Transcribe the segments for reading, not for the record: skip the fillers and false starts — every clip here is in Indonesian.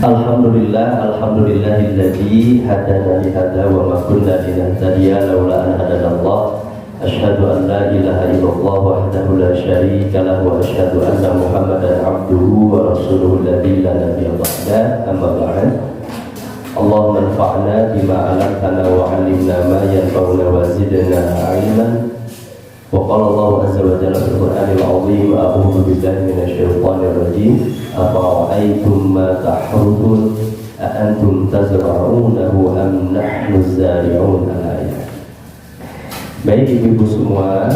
Alhamdulillahilladzi hadana li hadza wa ma kunna linahtadiya laula an hadanallah. Asyhadu an la ilaha illallah wahdahu la syarika lahu wa asyhadu anna Muhammadan abduhu wa rasuluhu alladzi la nabiyya ba'da. Amma ba'd. Allahumma anfa'na bima 'allamtana wa 'allimna ma yanfa'una wa zidna 'ilman. Wa qala Allah azza wa jalla fil Qur'anil 'azim, a'udzu billahi minasy syaithanir rajim. Afara'aytum ma tahruthun a antum tazra'unahu am nahnu az-zari'un. Al-ayat. Baik ibu-ibu semua,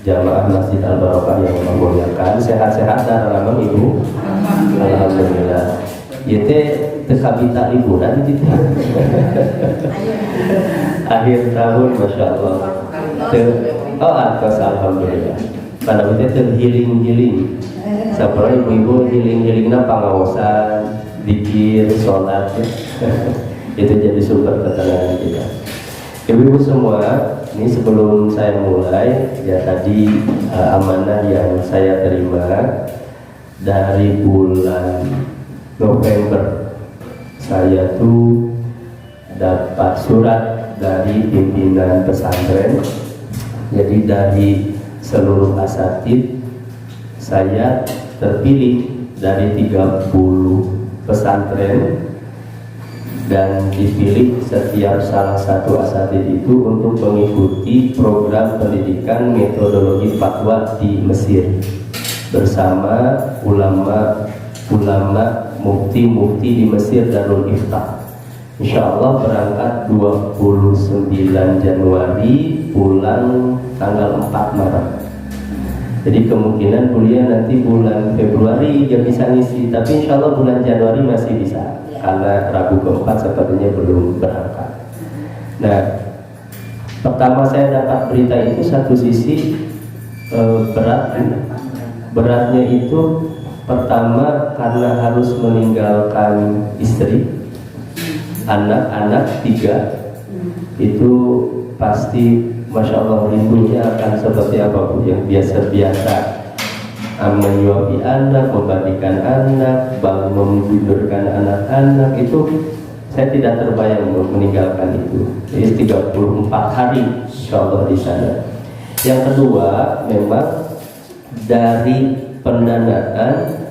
jamaah Masjid Al-Barokah yang memuliakan, sehat-sehat dan ramah ibu. Alhamdulillah. Yete tekabita liburan gitu. Akhir tahun, masya Allah. Oh, atas alhamdulillah. Pada waktu itu healing. Seperti ibu-ibu healing-healingnya pengawasan, zikir, sholat. Itu jadi sumber ketenangan kita. Ibu-ibu semua, ini sebelum saya mulai, ya tadi amanah yang saya terima dari bulan November, saya tuh dapat surat dari pimpinan pesantren. Jadi dari seluruh asatid saya terpilih dari 30 pesantren dan dipilih setiap salah satu asatid itu untuk mengikuti program pendidikan metodologi fatwa di Mesir bersama ulama mufti di Mesir Darul Iftah. Insya Allah berangkat 29 Januari, pulang tanggal 4 Maret. Jadi kemungkinan kuliah nanti bulan Februari dia bisa ngisi, tapi insya Allah bulan Januari masih bisa, karena Rabu keempat sepertinya belum berangkat. Nah, pertama saya dapat berita itu satu sisi beratnya itu pertama karena harus meninggalkan istri, anak-anak 3 itu pasti masya Allah rindunya akan seperti apa Bu, yang biasa-biasa menyuapi anak, memandikan anak, membidurkan anak-anak, itu saya tidak terbayang meninggalkan itu. Jadi 34 hari insya Allah di sana. Yang kedua, memang dari pendanaan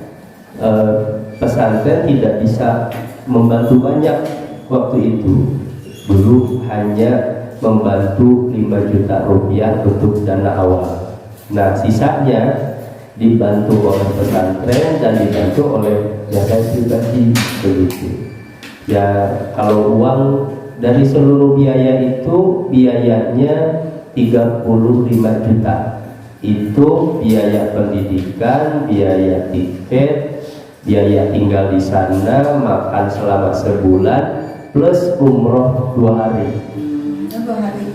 pesantren tidak bisa membantu banyak waktu itu. Dulu hanya membantu 5 juta rupiah untuk dana awal. Nah, sisanya dibantu oleh pesantren dan dibantu oleh saya pribadi begitu. Ya, kalau uang dari seluruh biaya itu biayanya 35 juta. Itu biaya pendidikan, biaya tiket, biaya tinggal di sana, makan selama sebulan, plus umroh 2 hari.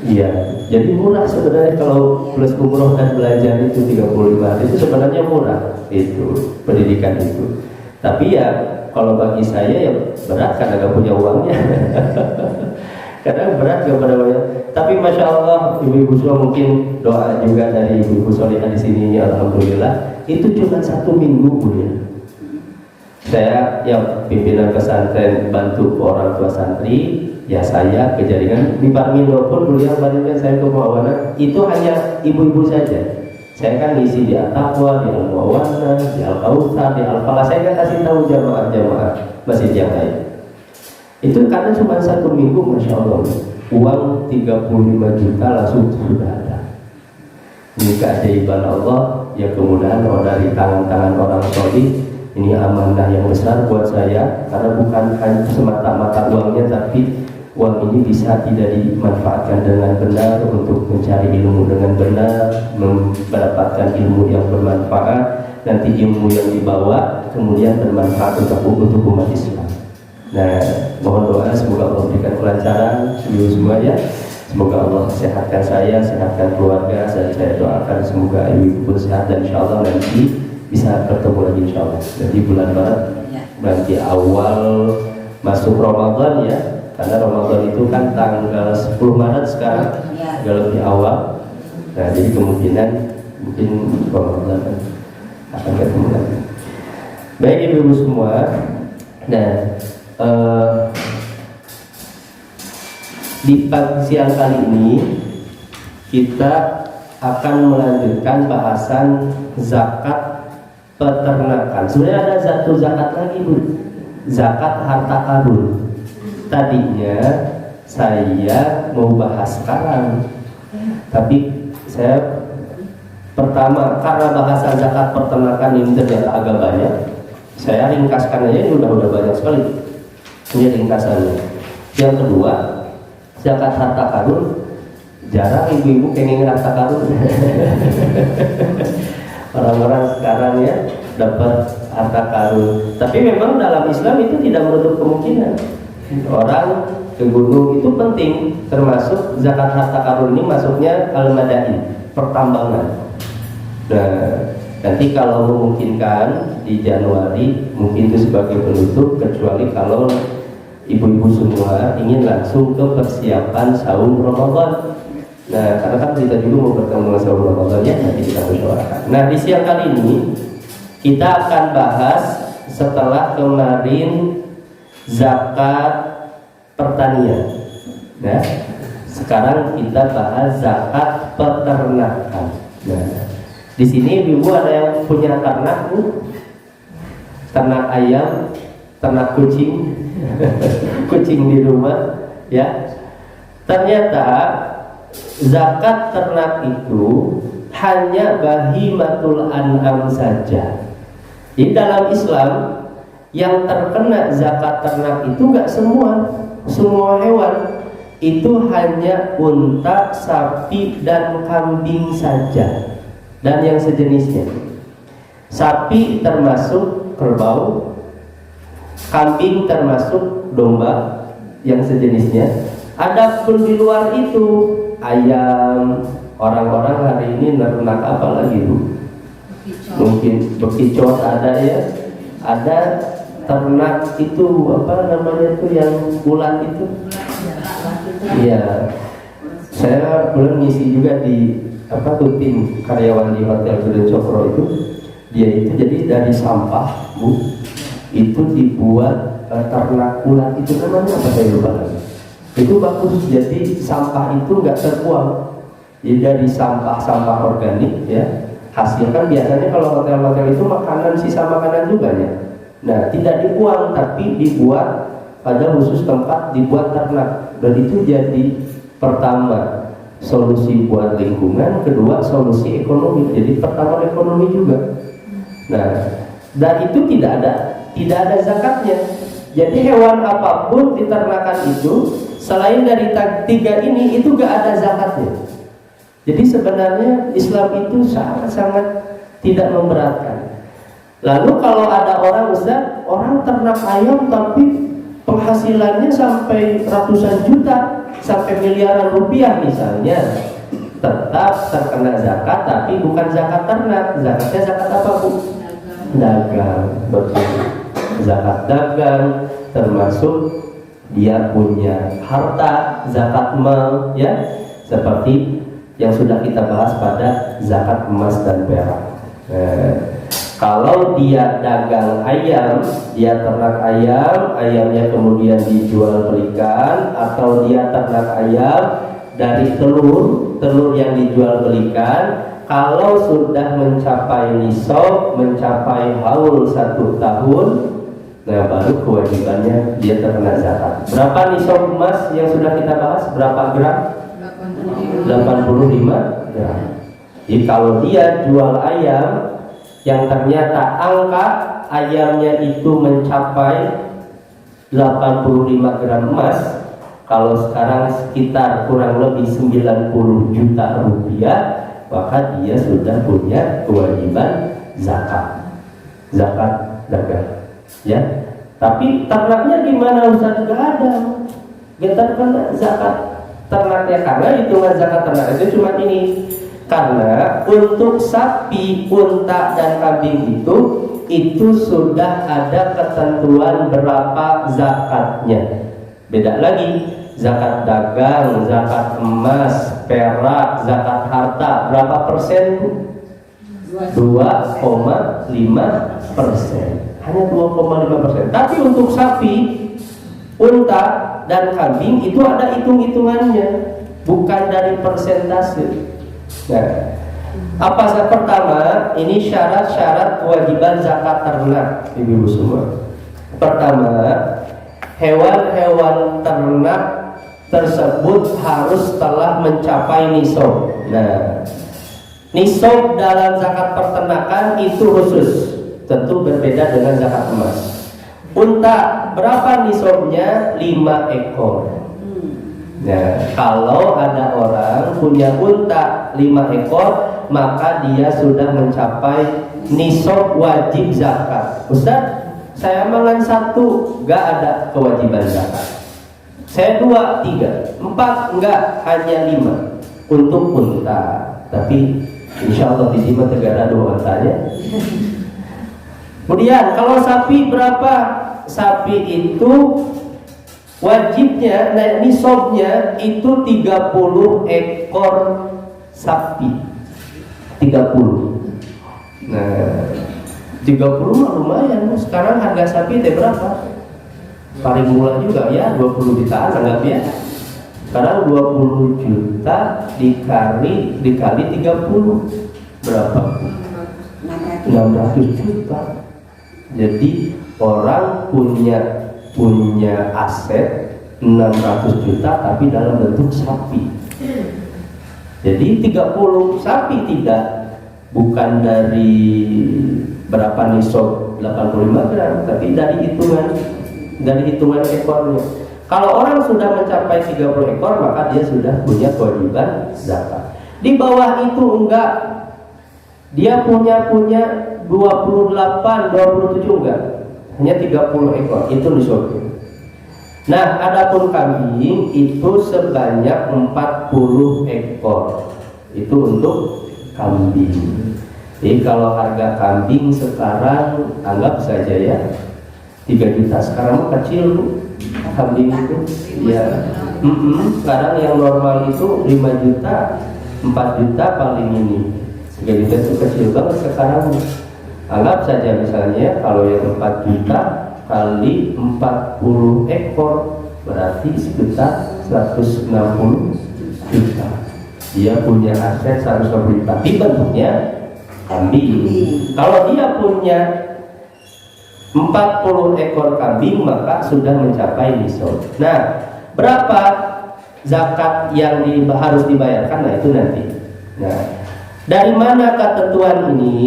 Iya, jadi murah sebenarnya kalau plus umroh dan belajar itu 35 hari itu sebenarnya murah itu pendidikan itu. Tapi ya kalau bagi saya ya berat karena gak punya uangnya. Kadang berat gak pada banyak. Tapi masya Allah ibu-ibu semua, mungkin doa juga dari ibu-ibu solihah di sini, alhamdulillah itu cuma 1 minggu kuliah. Saya yang pimpinan pesantren bantu orang tua santri. Ya saya kejaringan di Parmindo pun kuliah barunya saya ke Muawana itu hanya ibu-ibu saja. Saya kan ngisi di At-Taqwa, di Al-Muawana, di Al-Kautsar, di Al-Falah. Saya kan kasih tahu jamaah-jamaah masjid yang lain. Itu karena cuma 1 minggu, masya Allah, uang 35 juta langsung sudah ada. Ini keajaiban Allah, ya kemudahan dari tangan-tangan orang solih. Ini amanah yang besar buat saya, karena bukan hanya semata-mata uangnya, tapi uang ini bisa tidak dimanfaatkan dengan benar untuk mencari ilmu dengan benar, mendapatkan ilmu yang bermanfaat, nanti ilmu yang dibawa kemudian bermanfaat untuk umat Islam. Nah, mohon doa semoga Allah berikan kelancaran semua ya. Semoga Allah sehatkan saya, sehatkan keluarga, dan saya doakan semoga ibu sehat dan insya Allah nanti bisa bertemu lagi insya Allah. Jadi bulan Maret nanti awal masuk Ramadan ya. Karena Ramadan itu kan tanggal 10 Maret sekarang, agak lebih awal. Nah, jadi kemungkinan mungkin Ramadan akan ketemu lagi. Baik ibu-ibu semua, Nah, di pagi siang kali ini kita akan melanjutkan bahasan zakat peternakan. Sebenarnya ada satu zakat lagi, Bu. Zakat harta karun. Tadinya saya mau bahas sekarang, tapi saya pertama karena bahasan zakat peternakan ini ternyata agak banyak, saya ringkaskan aja, ini udah banyak sekali ini ringkasannya. Yang kedua, zakat harta karun, jarang ibu-ibu pengen harta karun. Orang-orang sekarang ya dapat harta karun, tapi memang dalam Islam itu tidak menutup kemungkinan orang ke gunung itu penting, termasuk zakat harta karun ini masuknya al-madai, pertambangan. Nah, nanti kalau memungkinkan di Januari mungkin itu sebagai penutup, kecuali kalau ibu-ibu semua ingin langsung ke persiapan saum Ramadan. Nah, karena kan kita juga mau bertemu dengan saum Ramadan ya, nanti kita musyawarahkan. Nah, di siang kali ini kita akan bahas setelah kemarin zakat pertanian. Nah, sekarang kita bahas zakat peternakan. Nah, di sini ibu ada yang punya ternak, Bu? Ternak ayam, ternak kucing, kucing di rumah, ya. Ternyata zakat ternak itu hanya bahimatul an'am saja. Di dalam Islam yang terkena zakat ternak itu enggak semua hewan, itu hanya unta, sapi, dan kambing saja, dan yang sejenisnya. Sapi termasuk kerbau, kambing termasuk domba yang sejenisnya. Adapun di luar itu ayam, orang-orang hari ini ternak apa lagi, Bu? Mungkin bekicot ada ya, ada ternak itu apa namanya tuh yang ulat itu. Iya, saya belum ngisi juga di tim karyawan di Hotel Golden Cokro itu. Dia itu jadi dari sampah, Bu, itu dibuat ternak ulat itu namanya apa saya lupa lagi. Itu bagus, jadi sampah itu nggak terbuang. Jadi dari sampah organik ya. Hasil kan biasanya kalau hotel-hotel itu makanan, sisa makanan juga ya. Nah, tidak dibuang tapi dibuat pada khusus tempat dibuat ternak. Dan itu jadi pertama solusi buat lingkungan, kedua solusi ekonomi. Jadi pertama ekonomi juga. Nah, dan itu tidak ada zakatnya. Jadi hewan apapun di ternakan itu selain dari tiga ini itu gak ada zakatnya. Jadi sebenarnya Islam itu sangat-sangat tidak memberatkan. Lalu kalau ada orang, Ustaz, orang ternak ayam tapi penghasilannya sampai ratusan juta, sampai miliaran rupiah misalnya, tetap terkena zakat, tapi bukan zakat ternak. Zakatnya zakat apa, Bu? Dagang. Betul. Zakat dagang termasuk dia punya harta, zakat mal ya, seperti yang sudah kita bahas pada zakat emas dan perak. Kalau dia dagang ayam, dia ternak ayam, ayamnya kemudian dijual belikan, atau dia ternak ayam dari telur yang dijual belikan, kalau sudah mencapai nisab, mencapai haul 1 tahun, nah baru kewajibannya dia terkena zakat. Berapa nisab emas yang sudah kita bahas? Berapa gram? 85 gram. Jadi kalau dia jual ayam yang ternyata angka ayamnya itu mencapai 85 gram emas, kalau sekarang sekitar kurang lebih 90 juta rupiah, maka dia sudah punya kewajiban zakat dagang, ya. Tapi ternaknya di mana, Ustaz? Tidak ada. Kita kena zakat ternaknya, karena hitungan zakat ternak itu cuma ini. Karena untuk sapi, unta, dan kambing itu sudah ada ketentuan berapa zakatnya. Beda lagi, zakat dagang, zakat emas, perak, zakat harta, berapa persen? 2,5%. hanya 2,5%. Tapi untuk sapi, unta, dan kambing itu ada hitung-hitungannya, bukan dari persentase. Nah, apa saja? Pertama, ini syarat-syarat kewajiban zakat ternak, ibu-ibu semua. Pertama, hewan-hewan ternak tersebut harus telah mencapai nisab. Nah, nisab dalam zakat peternakan itu khusus, tentu berbeda dengan zakat emas. Unta berapa nisabnya? 5 ekor. Nah, kalau ada orang punya unta 5 ekor, maka dia sudah mencapai nisab wajib zakat. Ustaz, saya makan 1, gak ada kewajiban zakat. Saya 2, 3, 4, enggak, hanya 5 untuk unta. Tapi insya Allah di sini tegara 2 untanya. Kemudian kalau sapi berapa? Sapi itu wajibnya, nisabnya itu 30 ekor sapi. 30. Nah, 30 mah lumayan. Sekarang harga sapi teh berapa? Paling murah juga ya 20 jutaan anggap ya. Sekarang 20 juta dikali 30 berapa? 600 juta. Jadi orang punya aset 600 juta tapi dalam bentuk sapi. Jadi 30 sapi tidak, bukan dari berapa nisab 85 gram, tapi dari hitungan ekornya. Kalau orang sudah mencapai 30 ekor, maka dia sudah punya kewajiban zakat. Di bawah itu enggak, dia punya 28, 27 enggak, hanya 30 ekor, itu nisabnya. Nah, adapun kambing itu sebanyak 40 ekor. Itu untuk kambing. Jadi kalau harga kambing sekarang anggap saja ya 3 juta, sekarang kecil Bu kambing itu ya. Sekarang yang normal itu 5 juta, 4 juta paling ini. 3 juta itu kecil banget sekarang. Anggap saja misalnya kalau yang 4 juta kali 40 ekor berarti sekitar 160 juta. Dia punya aset 160 juta, tapi bentuknya kambing. Kalau dia punya 40 ekor kambing maka sudah mencapai nisab. Nah, berapa zakat yang harus dibayarkan? Nah, itu nanti. Nah, dari mana ketentuan ini,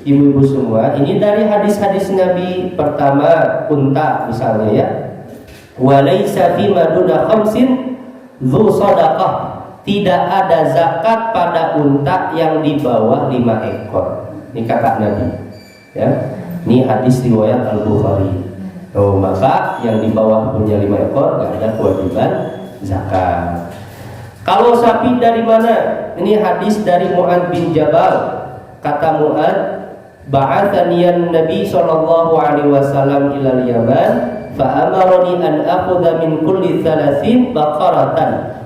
ibu-ibu semua? Ini dari hadis-hadis Nabi. Pertama, unta misalnya ya. Walaysa fi maduna khamsin dzu shadaqah. Tidak ada zakat pada unta yang di bawah 5 ekor. Ini kata Nabi. Ya. Ini hadis riwayat Al-Bukhari. Oh, maka yang di bawah punya 5 ekor gak ada kewajiban zakat. Kalau sapi dari mana? Ini hadis dari Mu'adz bin Jabal. Kata Mu'adz, ba'athaniyan Nabi sallallahu alaihi wasallam ilal Yaman, fa amarani an akhudha min kulli 30 baqaratan.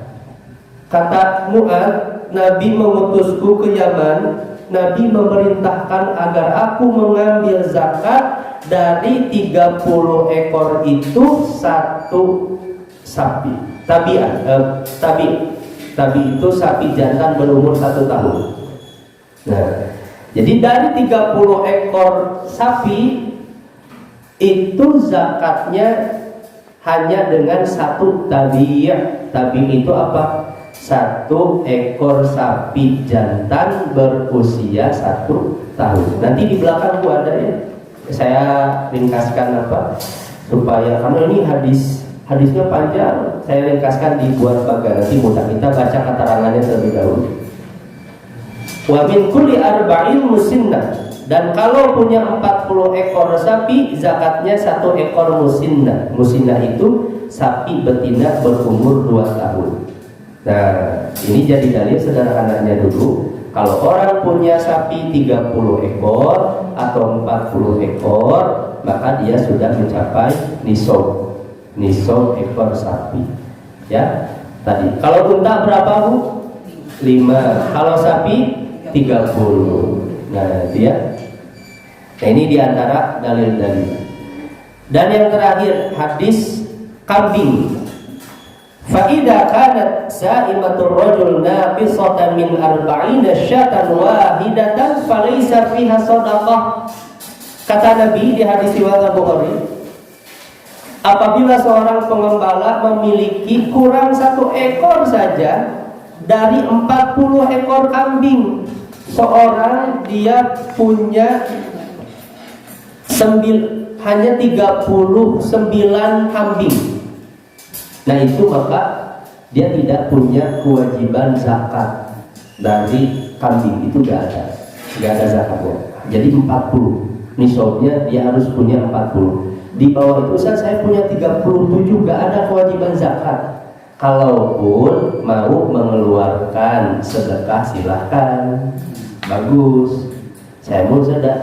Kata Mu'adz, Nabi mengutusku ke Yaman. Nabi memerintahkan agar aku mengambil zakat dari 30 ekor itu 1 sapi. Tabi itu sapi jantan berumur 1 tahun. Nah, jadi dari 30 ekor sapi itu zakatnya hanya dengan 1 tabi. Tabi itu apa? 1 ekor sapi jantan berusia 1 tahun. Nanti di belakang Bu ada ya. Saya ringkaskan apa supaya, karena ini hadisnya panjang, saya ringkaskan dibuat bagan. Nanti mudah kita baca keterangannya terlebih dahulu. Wa min kulli arba'in musinnah. Dan kalau punya 40 ekor sapi, zakatnya 1 ekor musinnah. Musinnah itu sapi betina berumur 2 tahun. Nah, ini jadi dalil sederhananya dulu. Kalau orang punya sapi 30 ekor atau 40 ekor, maka dia sudah mencapai nisab. Nisab ekor sapi. Ya, tadi. Kalau unta berapa Bu? 5. Kalau sapi 30. Nah, dia. Nah, ini diantara dalil-dalil. Dan yang terakhir hadis kambing. Fa idza kanat sa'imatur rajul naqisatan min 40 syatan wahidatan falaysa fiha shadaqah. Kata Nabi di hadis riwayat Bukhari, apabila seorang pengembala memiliki kurang 1 ekor saja dari 40 ekor kambing, seorang dia punya hanya 39 kambing. Nah, itu maka dia tidak punya kewajiban zakat dari kambing, itu nggak ada zakatnya. Jadi 40 nisabnya dia harus punya 40. Di bawah itu saya punya 37, nggak ada kewajiban zakat. Kalaupun mau mengeluarkan sedekah silahkan, bagus. Saya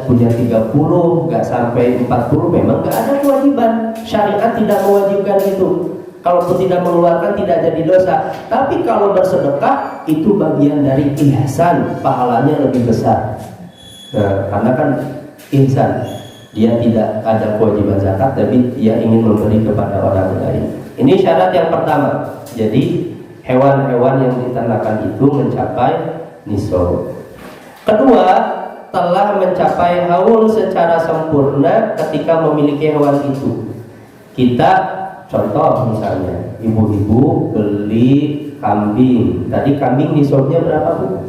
punya 30, nggak sampai 40, memang nggak ada kewajiban. Syariat tidak mewajibkan itu. Kalaupun tidak mengeluarkan tidak jadi dosa. Tapi kalau bersedekah itu bagian dari ihsan, pahalanya lebih besar. Nah, karena kan ihsan, dia tidak ada kewajiban zakat, tapi dia ingin memberi kepada orang lain. Ini syarat yang pertama. Jadi hewan-hewan yang diternakan itu mencapai nisab. Kedua, telah mencapai haul secara sempurna ketika memiliki hewan itu. Kita contoh misalnya, ibu-ibu beli kambing. Tadi kambing nisabnya berapa, Bu?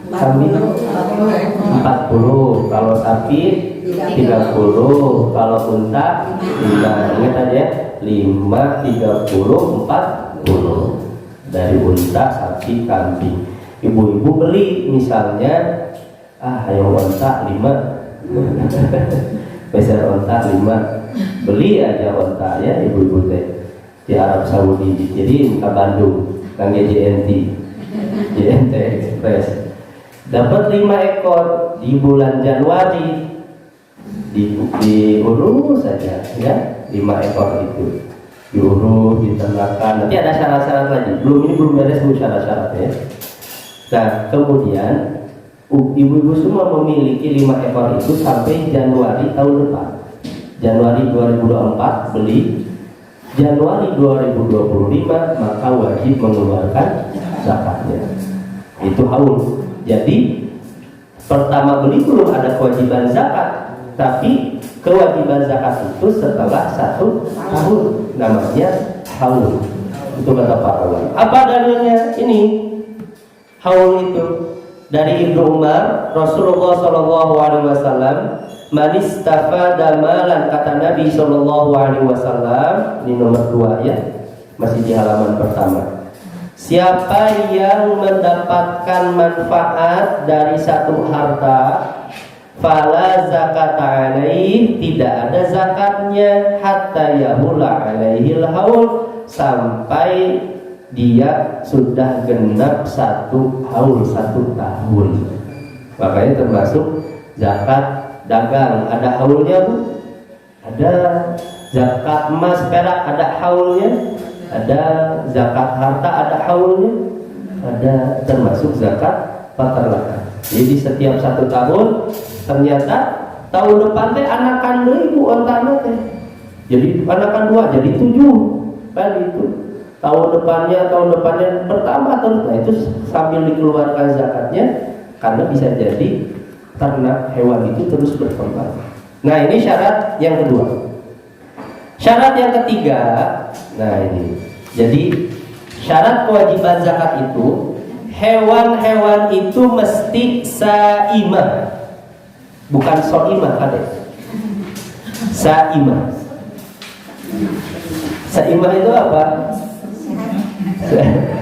Kambing 40, kalau sapi 30, kalau unta 5. Ingat aja, 5, 30, 40. Dari unta, sapi, kambing. Ibu-ibu beli misalnya ayo onta 5. Besar onta 5. Beli aja onta ya ibu-ibu teh di Arab Saudi. Jadi ke Bandung, kang JNT Express. Dapat 5 ekor di bulan Januari. Diurus saja ya, 5 ekor itu. Diurus, diternakan. Nanti ada syarat-syarat lagi. Belum beres Bu syarat-syaratnya. Nah, kemudian ibu-ibu semua memiliki 5 ekor itu sampai Januari tahun depan. Januari 2024 beli, Januari 2025 maka wajib mengeluarkan zakatnya. Itu haul. Jadi pertama beli belum ada kewajiban zakat, tapi kewajiban zakat itu setelah 1 tahun, namanya haul. Itu kata para ulama. Apa dalilnya? Ini haul itu dari Ibnu Umar, Rasulullah Shallallahu Alaihi Wasallam, manistafada malan, kata Nabi Shallallahu Alaihi Wasallam. Ini nomor 2 ya, masih di halaman pertama. Siapa yang mendapatkan manfaat dari satu harta, fala zakat alaih, tidak ada zakatnya, hatta yahula alaihil haul, sampai dia sudah genap 1 haul, 1 tahun. Makanya termasuk zakat dagang, ada haulnya Bu? Ada. Zakat emas perak ada haulnya? Ada. Zakat harta ada haulnya? Ada. Termasuk zakat peternakan. Jadi setiap 1 tahun ternyata tahun depan teh anakan 2.000 ontana teh. Jadi anakan 2 jadi 7 kan itu. Tahun depannya bertambah terus. Nah itu sambil dikeluarkan zakatnya, karena bisa jadi ternak hewan itu terus berkembang. Nah ini syarat yang kedua. Syarat yang ketiga, nah ini. Jadi syarat kewajiban zakat itu, hewan-hewan itu mesti saimah, bukan soimah kan? Saimah. Saimah itu apa?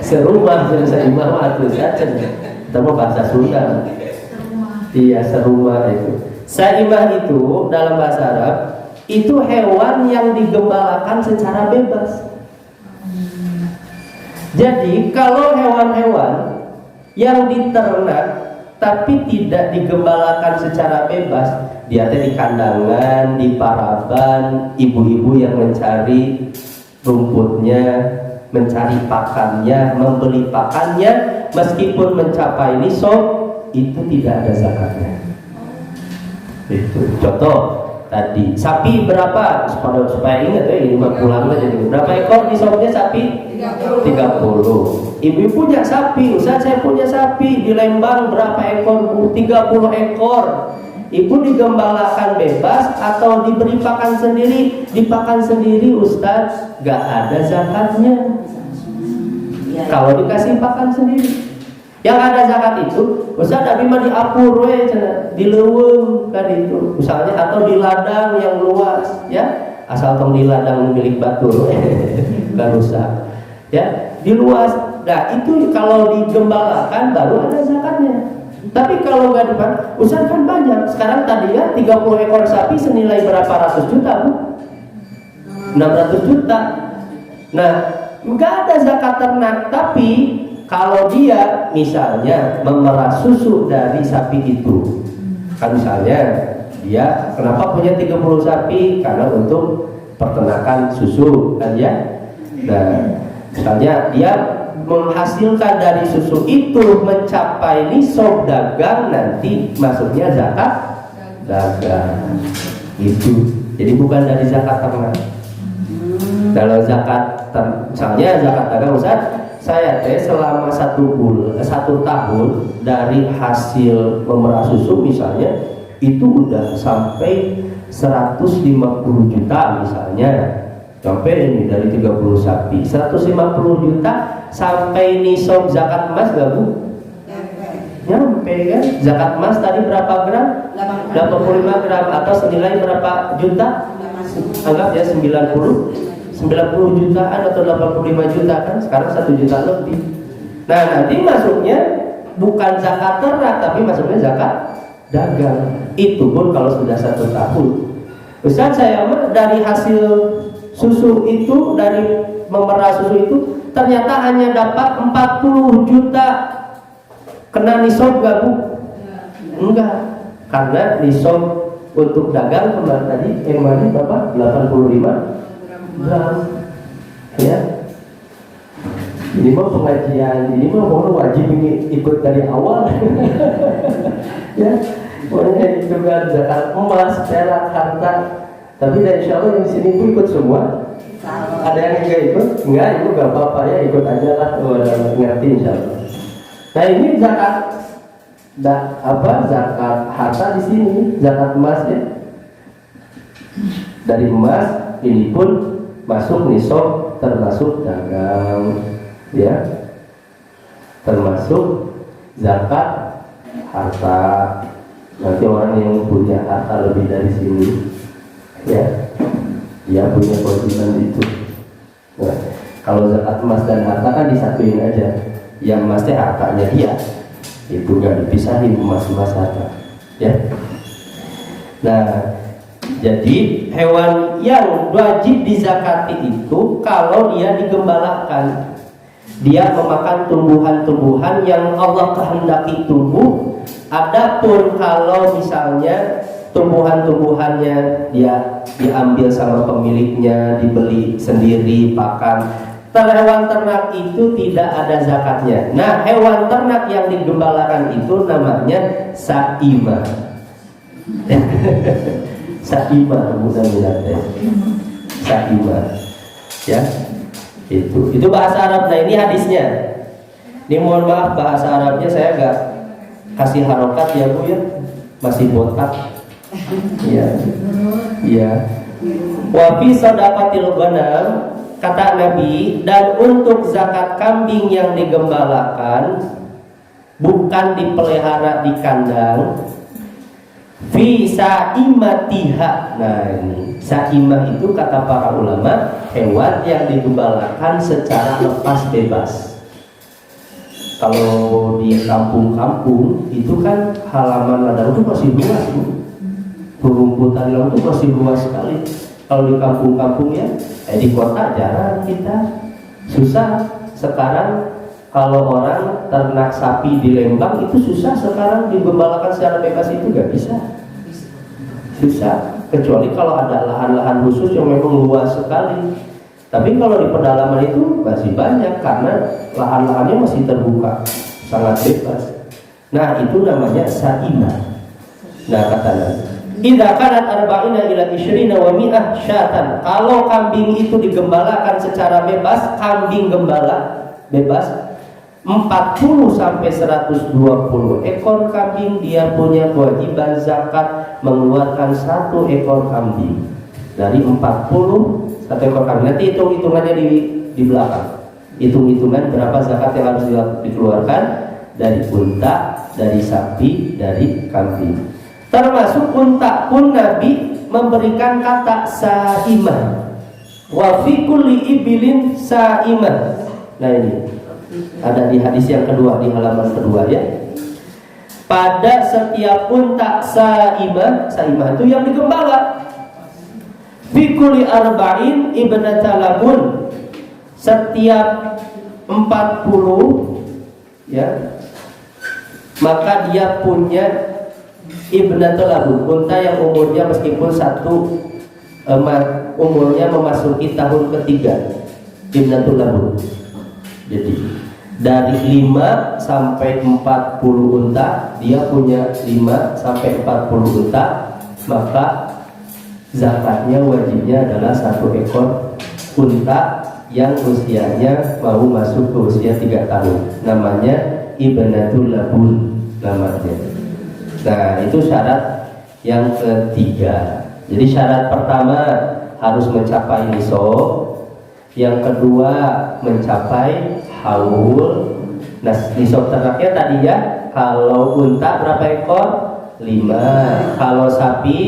Serumah, saimah itu saja. Itu bahasa Sunda. Iya, serumah itu. Saimah itu dalam bahasa Arab itu hewan yang digembalakan secara bebas. Jadi kalau hewan-hewan yang diternak tapi tidak digembalakan secara bebas, dia di kandangan, di paraban, ibu-ibu yang mencari rumputnya, mencari pakannya, membeli pakannya, meskipun mencapai nisab, itu tidak ada zakatnya. Itu contoh tadi sapi berapa supaya ingat ya ini pulang aja jadi berapa ekor nisabnya sapi 30. Ibu punya sapi, Ustaz saya punya sapi di Lembang berapa ekor Bu? 30 ekor. Ibu digembalakan bebas atau diberi pakan sendiri? Dipakan sendiri Ustaz, gak ada zakatnya. Kalau dikasih pakan sendiri. Yang ada zakat itu, Ustaz tapi mah diapur we di leuweung kan itu. Misalnya atau di ladang yang luas ya. Asal tong di ladang milik batur enggak rusak. Ya, di luas. Nah, itu kalau digembalakan baru ada zakatnya. Tapi kalau nggak dipakai, Ustaz kan banyak. Sekarang tadi ya 30 ekor sapi senilai berapa ratus juta, Bu? 600 juta. Nah, nggak ada zakat ternak, tapi kalau dia misalnya memerah susu dari sapi itu, kan misalnya dia kenapa punya 30 sapi? Karena untuk peternakan susu kan ya. Nah, misalnya dia menghasilkan dari susu itu mencapai nisab dagang, nanti masuknya zakat dagang. Itu. Jadi bukan dari zakat ternak. Kalau zakat misalnya zakat dagang Ustaz, saya selama 1 tahun dari hasil memerah susu misalnya itu udah sampai 150 juta misalnya, sampai ini dari 30 sapi 150 juta sampai nisab zakat emas gak Bu? Nyampe kan? Zakat emas tadi berapa gram? 85 gram atau senilai berapa juta? Anggap ya 90 jutaan atau 85 juta kan, sekarang 1 juta lebih. Nah nanti masuknya bukan zakat ternak tapi masuknya zakat dagang. Itu pun kalau sudah 1 tahun. Ustaz saya dari hasil susu itu, dari memerah susu itu ternyata hanya dapat 40 juta. Kena nisab gak Bu? Enggak, karena nisab untuk dagang kemarin tadi kemarin berapa? 85 gram ya. Ini mah pengajian, ini mah mau wajib ini ikut dari awal ya. Pokoknya itu kan zakat emas, perak, harta. Tapi dari insya Allah yang di sini pun ikut semua. Ada yang enggak ikut? Enggak, itu enggak apa-apa ya, ikut aja lah. Ngerti insya Allah. Nah ini zakat zakat harta di sini, zakat emas ya. Dari emas ini pun masuk nisab termasuk dagang ya, termasuk zakat harta. Nanti orang yang punya harta lebih dari sini ya, dia punya kewajiban itu. Nah, kalau zakat emas dan harta kan disatuin aja, yang emasnya hartanya dia, itu nggak dipisahin emas harta ya. Nah, jadi hewan yang wajib dizakati itu kalau dia digembalakan, dia memakan tumbuhan-tumbuhan yang Allah kehendaki tumbuh. Adapun kalau misalnya tumbuhan-tumbuhannya dia diambil sama pemiliknya, dibeli sendiri pakan, hewan ternak itu tidak ada zakatnya. Nah, hewan ternak yang digembalakan itu namanya saimah. Saimah mudah-mudahan saimah ya, itu bahasa Arab. Nah ini hadisnya, ini mohon maaf bahasa Arabnya saya agak kasih harokat ya Bu ya, masih botak ya ya. Wa fi sadaqatil ghanam, kata Nabi, dan untuk zakat kambing yang digembalakan bukan dipelihara di kandang, fi saimatiha. Nah ini saimah itu kata para ulama hewan yang digembalakan secara lepas bebas. Kalau di kampung-kampung itu kan halaman ladang itu masih luas Bu, rumputan ladang itu masih luas sekali. Kalau di kampung-kampung ya, di kota jarang kita, susah. Sekarang kalau orang ternak sapi di Lembang itu susah sekarang digembalakan secara bebas, itu nggak bisa. Susah, kecuali kalau ada lahan-lahan khusus yang memang luas sekali. Tapi kalau di pedalaman itu masih banyak karena lahan-lahannya masih terbuka, sangat bebas. Nah itu namanya saimah. Nah kata Nabi, Idza kanat arba'ina ila isyrina wa mi'ah syatan. Kalau kambing itu digembalakan secara bebas, kambing gembala bebas 40 sampai 120 ekor kambing, dia punya kewajiban zakat mengeluarkan 1 ekor kambing. Dari 40 1 ekor kambing. Nanti hitung-hitungannya di belakang. Hitung-hitungan berapa zakat yang harus dikeluarkan dari unta, dari sapi, dari kambing. Termasuk unta pun Nabi memberikan kata sa'imah. Wa fi kulli ibilin sa'imah. Nah ini ada di hadis yang kedua, di halaman kedua ya. Pada setiap unta sa'imah, sa'imah itu yang digembala. Fi kulli arba'in ibnata labun. Setiap 40 ya, maka dia punya ibnatul labun, unta yang umurnya meskipun umurnya memasuki tahun ketiga, ibnatul labun. Jadi dari 5 sampai 40 unta, dia punya 5 sampai 40 unta, maka zakatnya wajibnya adalah 1 ekor unta yang usianya mau masuk ke usia 3 tahun. Namanya ibnatul labun namanya. Nah itu syarat yang ketiga. Jadi syarat pertama harus mencapai nisab, yang kedua mencapai haul. Nah nisab ternaknya tadi ya, kalau unta berapa ekor? 5, kalau sapi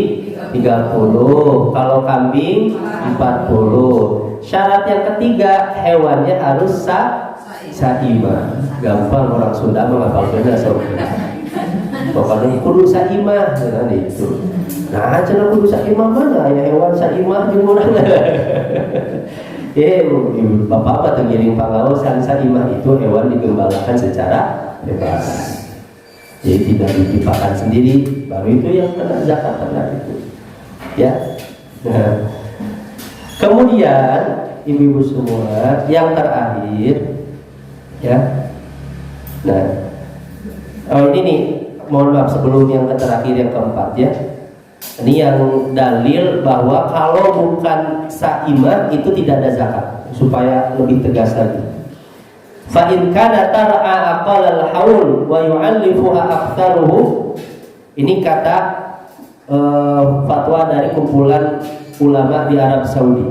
30, kalau kambing 40. Syarat yang ketiga, hewannya harus sa'imah. Gampang orang Sunda menghafalkannya soalnya. Pokoknya kudu sa'imah kan itu. Nah, cenah kudu sa'imah mana ya hewan sa'imah jeung urang. Bapak tengiring pangaosan sa'imah itu hewan digembalakan secara bebas. Jadi tidak ditimpakan sendiri, baru itu yang kena zakat ternak itu. Ya. Nah, kemudian ibu-ibu semua yang terakhir ya. Nah, ini nih, mohon maaf sebelum yang terakhir yang keempat ya. Ini yang dalil bahwa kalau bukan sa'imah itu tidak ada zakat, supaya lebih tegas lagi. Fa in kana tar'a aqalal haul wa yu'allifuha aktsaruhu. Ini kata fatwa dari kumpulan ulama di Arab Saudi.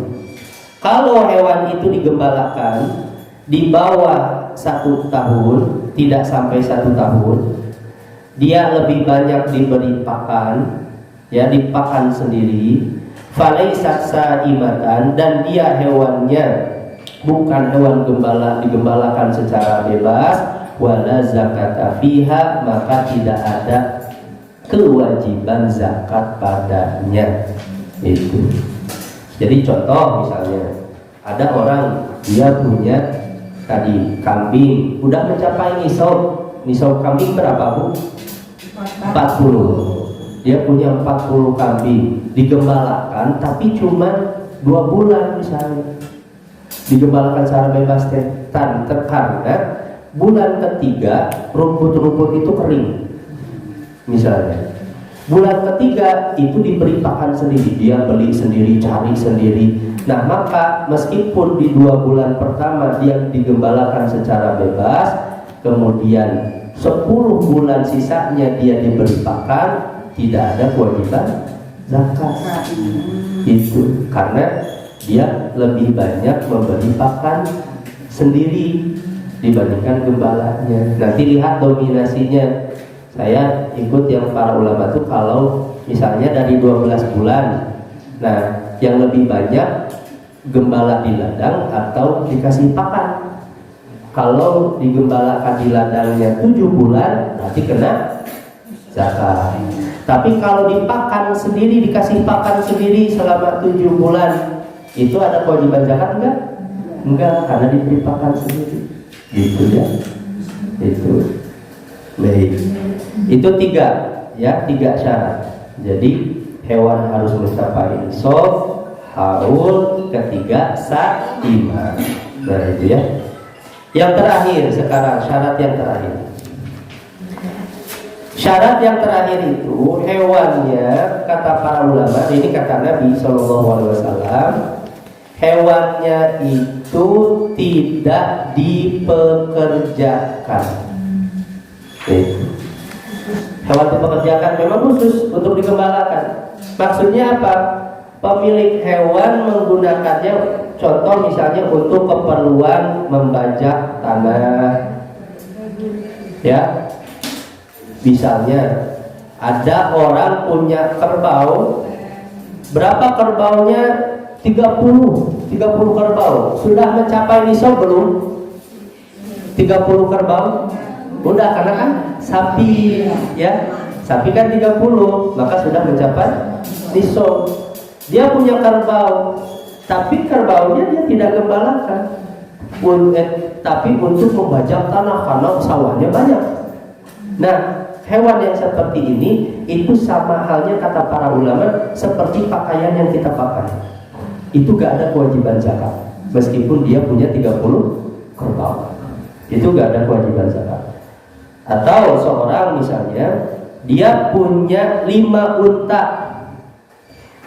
Kalau hewan itu digembalakan di bawah 1 tahun, tidak sampai 1 tahun, dia lebih banyak diberi pakan, ya dipakan sendiri, falaisat sa'imatan, dan dia hewannya bukan hewan gembala, digembalakan secara bebas, wala zakata fiha, maka tidak ada kewajiban zakat padanya. Itu. Jadi contoh misalnya ada orang dia punya tadi kambing udah mencapai nisab kambing berapa Bu? 40. Dia punya 40 kambing digembalakan, tapi cuma 2 bulan misalnya. Digembalakan secara bebas karena bulan ketiga rumput-rumput itu kering misalnya. Bulan ketiga itu diberi pakan sendiri, dia beli sendiri, cari sendiri. Nah maka meskipun di 2 bulan pertama dia digembalakan secara bebas, kemudian 10 bulan sisanya dia diberi pakan, tidak ada kewajiban zakat. Itu karena dia lebih banyak memberi pakan sendiri dibandingkan gembalanya. Nanti lihat dominasinya. Saya ikut yang para ulama itu kalau misalnya dari 12 bulan, nah yang lebih banyak gembala di ladang atau dikasih pakan. Kalau digembalakan di ladangnya 7 bulan, nanti kena zakat. Tapi kalau dipakan sendiri, dikasih pakan sendiri selama 7 bulan, itu ada kewajiban zakat enggak? Enggak, karena diberi pakan sendiri. Gitu ya. Itu. Baik. Itu 3 ya, 3 syarat. Jadi hewan harus mencapai nisab, haul, ketiga sa'imah. Nah itu ya. Yang terakhir sekarang, syarat yang terakhir. Syarat yang terakhir itu hewannya, kata para ulama, ini kata Nabi SAW, hewannya itu tidak dipekerjakan. Hewan dipekerjakan memang khusus untuk digembalakan. Maksudnya apa? Pemilik hewan menggunakannya, contoh misalnya untuk keperluan membajak tanah, ya. Misalnya ada orang punya kerbau, berapa kerbaunya? 30 kerbau. Sudah mencapai nisab belum? 30 kerbau? Udah, karena kan sapi, ya. Sapi kan 30, maka sudah mencapai nisab. Dia punya kerbau, tapi kerbaunya dia tidak gembalakan. Tapi untuk membajak tanah karena sawahnya banyak. Nah, hewan yang seperti ini itu sama halnya, kata para ulama, seperti pakaian yang kita pakai. Itu gak ada kewajiban zakat meskipun dia punya 30 kerbau. Itu gak ada kewajiban zakat. Atau seorang misalnya dia punya 5 unta.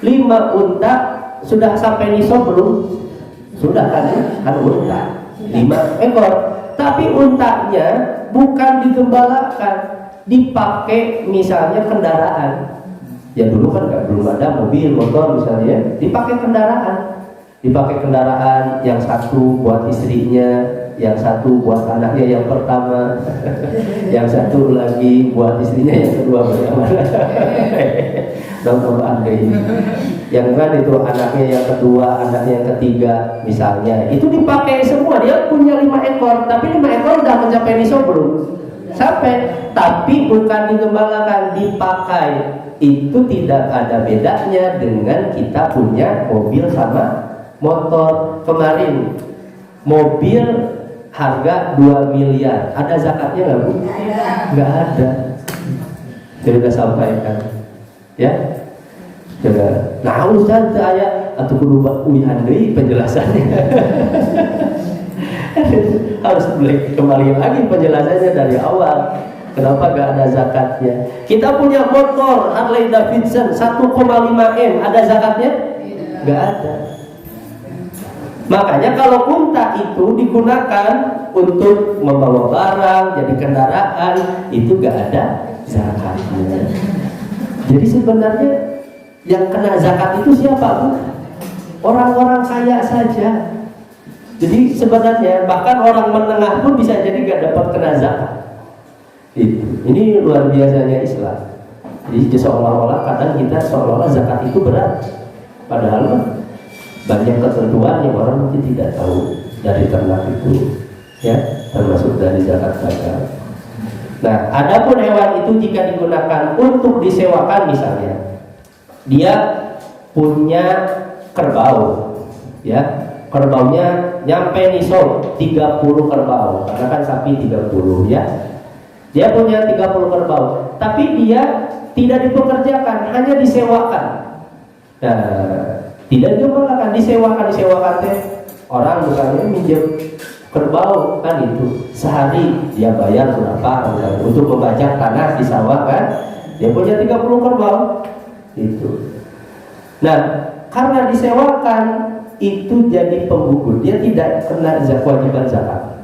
5 unta sudah sampai nisab belum? Sudah kan unta 5 ekor. Tapi untanya bukan digembalakan, dipakai misalnya kendaraan. Ya dulu kan belum ada mobil, motor misalnya, dipakai kendaraan, yang satu buat istrinya, yang satu buat anaknya yang pertama, yang satu lagi buat istrinya yang kedua. Bagaimana? Nonton andai. Yang kan itu anaknya yang kedua, anaknya yang ketiga misalnya, itu dipakai semua. Dia punya 5 ekor, tapi 5 ekor udah mencapai nisab belum? Sampai, tapi bukan digembalakan, dipakai. Itu tidak ada bedanya dengan kita punya mobil sama motor. Kemarin mobil harga 2 miliar, ada zakatnya nggak Bu? Nggak ada. Jadi udah sampaikan, ya. Coba. Nah Ustaz saya atau kudu uihan deui penjelasannya. Harus kembali lagi penjelasannya dari awal. Kenapa gak ada zakatnya? Kita punya motor Harley Davidson 1,5 M, ada zakatnya? Gak ada. Makanya kalau unta itu digunakan untuk membawa barang, jadi kendaraan, itu gak ada zakatnya. Jadi sebenarnya yang kena zakat itu siapa? Orang-orang kaya saja. Jadi sebenarnya bahkan orang menengah pun bisa jadi gak dapat kena zakat. Ini luar biasanya Islam. Jadi seolah-olah kadang kita seolah-olah zakat itu berat, padahal banyak ketentuan yang orang mungkin tidak tahu dari ternak itu, ya, termasuk dari zakat zakat. Nah, adapun hewan itu jika digunakan untuk disewakan, misalnya dia punya kerbau, ya, kerbaunya nyampe nisab 30 kerbau, karena kan sapi 30, ya. Dia punya 30 kerbau, tapi dia tidak dipekerjakan, hanya disewakan. Nah, tidak digembalakan, disewakan teh. Orang misalnya minjem kerbau kan itu, sehari dia bayar berapa misalnya, untuk membajak tanah di sawah kan. Dia punya 30 kerbau itu. Nah, karena disewakan itu jadi penggugur, dia tidak kena kewajiban zakat.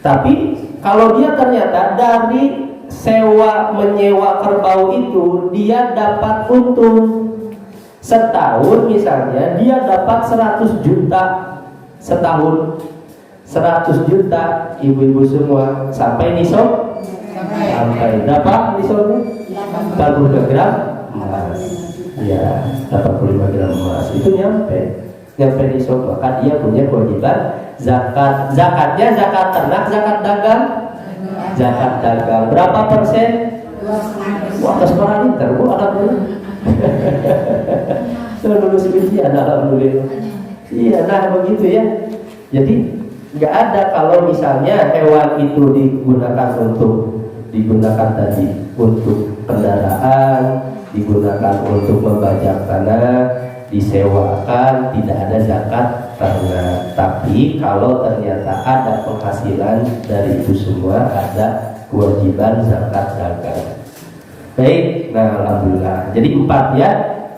Tapi kalau dia ternyata dari sewa menyewa kerbau itu dia dapat untung setahun, misalnya dia dapat 100 juta setahun, 100 juta ibu-ibu semua, sampai nisab, sampai dapat nisabnya 45 gram emas, ya 45 gram emas itu nyampe nisab, maka dia punya kewajiban zakat. Zakatnya zakat ternak, zakat dagang, zakat dagang berapa persen? Wah, atas per liter Bu, alhamdulillah. Saya lulus ujian, alhamdulillah. Iya, nah begitu ya. Jadi nggak ada kalau misalnya hewan itu digunakan tadi untuk kendaraan, digunakan untuk membajak tanah, disewakan, tidak ada zakat ternak. Tapi kalau ternyata ada penghasilan dari itu semua, ada kewajiban zakat dagang. Baik, nah alhamdulillah. Jadi 4 ya,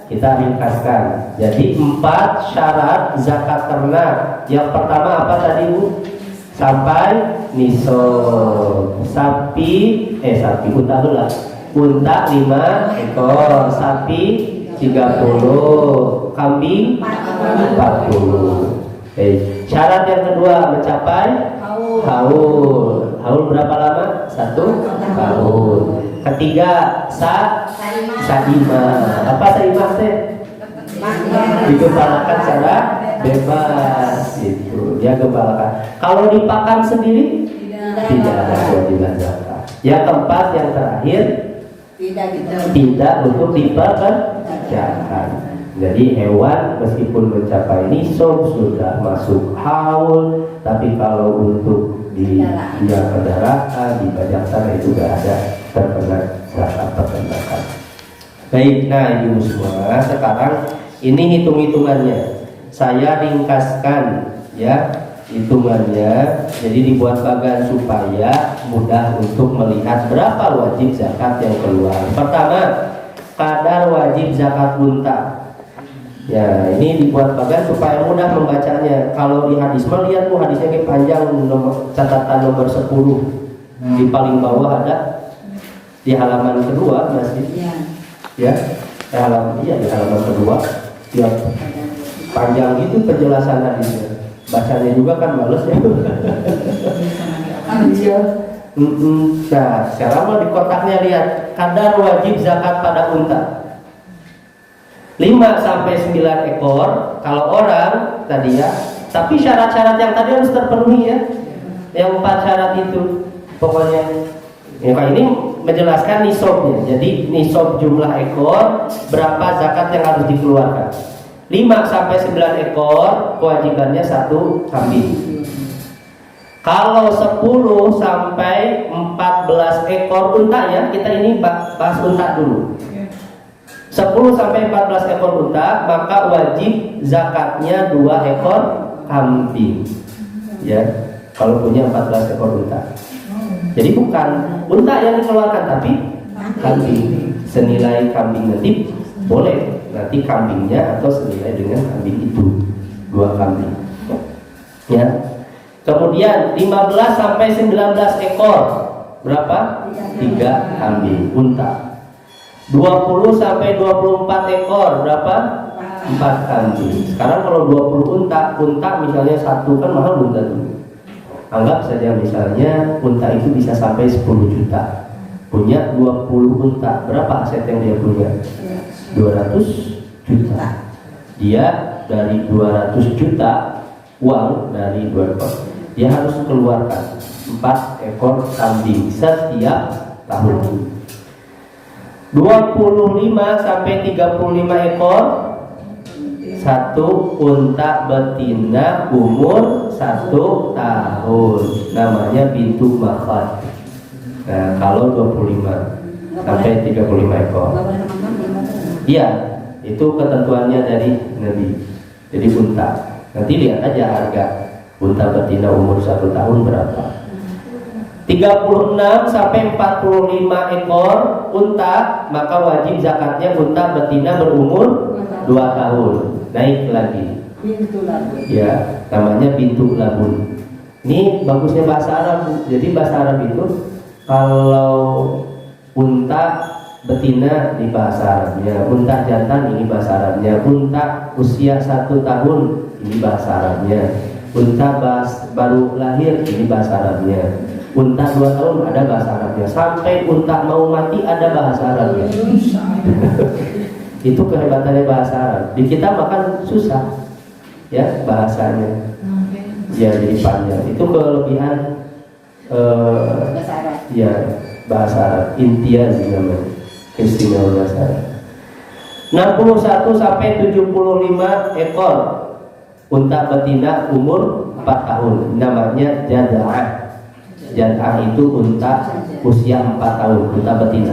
kita ringkaskan. Jadi 4 syarat zakat ternak. Yang pertama apa tadi Bu? Sampai nisab. Sapi unta dulu lah. Unta 5 ekor, sapi 30, kambing 40. Syarat yang kedua mencapai haul. Haul berapa lama? 1 tahun. Ketiga saima. Apa saima teh? Digembalakan secara bebas itu. Dia gembalakan. Kalau dipakan sendiri tidak ada kewajiban zakat. Yang keempat, yang terakhir tidak untuk dipekerjakan. Jadi hewan meskipun mencapai nisab sudah masuk haul, tapi kalau untuk di kendaraan di pajak sana itu tidak ada terkena zakat peternakan. Baik, nah ibu semua, sekarang ini hitung-hitungannya. Saya ringkaskan ya hitungannya, jadi dibuat bagan supaya mudah untuk melihat berapa wajib zakat yang keluar. Pertama, kadar wajib zakat unta. Ya, ini dibuat bagan supaya mudah membacanya. Kalau di hadis melihat Bu, hadisnya kayak panjang, catatan nomor 10 di paling bawah ada di halaman kedua masih. Ya, di halaman kedua. Ya, panjang itu penjelasan hadisnya. Bacanya juga kan males ya. Iya. Nah, sekarang di kotaknya lihat kadar wajib zakat pada unta. 5 sampai 9 ekor kalau orang tadi ya. Tapi syarat-syarat yang tadi harus terpenuhi ya. Yang 4 syarat itu pokoknya. Ya, Pak ini menjelaskan nisabnya. Jadi nisab jumlah ekor, berapa zakat yang harus dikeluarkan. 5 sampai 9 ekor kewajibannya 1 kambing. Kalau 10 sampai 14 ekor unta ya, kita ini bahas unta dulu. 10 sampai 14 ekor unta, maka wajib zakatnya 2 ekor kambing. Ya, kalau punya 14 ekor unta. Jadi bukan unta yang dikeluarkan, tapi kambing. Senilai kambing nanti boleh, nanti kambingnya atau senilai dengan kambing itu 2 kambing. Ya. Kemudian 15 sampai 19 ekor berapa? 3 kambing unta. 20 sampai 24 ekor berapa? 4 kambing. Sekarang kalau 20 unta misalnya 1 kan mahal unta dulu. Anggap saja misalnya unta itu bisa sampai 10 juta. Punya 20 unta, berapa aset yang dia punya? 200 juta. Dia dari 200 juta uang dari 2 ekor, dia harus keluarkan 4 ekor kambing setiap tahun. 25 sampai 35 ekor 1 unta betina umur 1 tahun, namanya bintu makhad. Nah, kalau 25 sampai 35 ekor, iya, itu ketentuannya dari Nabi. Jadi unta, nanti lihat aja harga unta betina umur 1 tahun berapa. 36 sampai 45 ekor unta, maka wajib zakatnya unta betina berumur 2 tahun. Naik lagi. Ya, namanya bintu labun. Ini bagusnya bahasa Arab. Jadi bahasa Arab itu kalau unta betina di bahasa Arabnya, unta jantan ini bahasa Arabnya, unta usia 1 tahun ini bahasa Arabnya, unta baru lahir ini bahasa Arabnya, unta 2 tahun ada bahasa Arabnya, sampai unta mau mati ada bahasa Arabnya. Itu kehebatannya bahasa Arab. Di kita makan susah ya bahasanya, ya jadi panjang. Itu kelebihan ya bahasa Arab. Imtiaz namanya, keistimewaan bahasa Arab. 61 sampai 75 ekor unta betina umur 4 tahun, namanya jada'ah. Jada'ah itu unta usia 4 tahun, unta betina.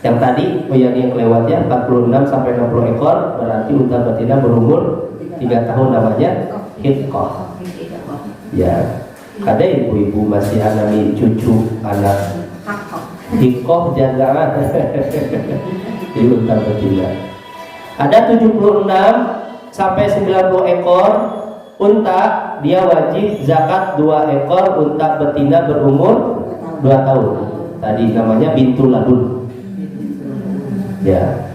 Yang tadi yang kelewatnya 46 sampai 60 ekor berarti unta betina berumur 3 tahun, namanya hidqah. Ya. Ada ibu-ibu masih anami cucu anak hikoh jangan di unta betina. Ada 76 sampai 90 ekor unta, dia wajib zakat 2 ekor unta betina berumur 2 tahun. Tadi namanya bintul ladun. Ya.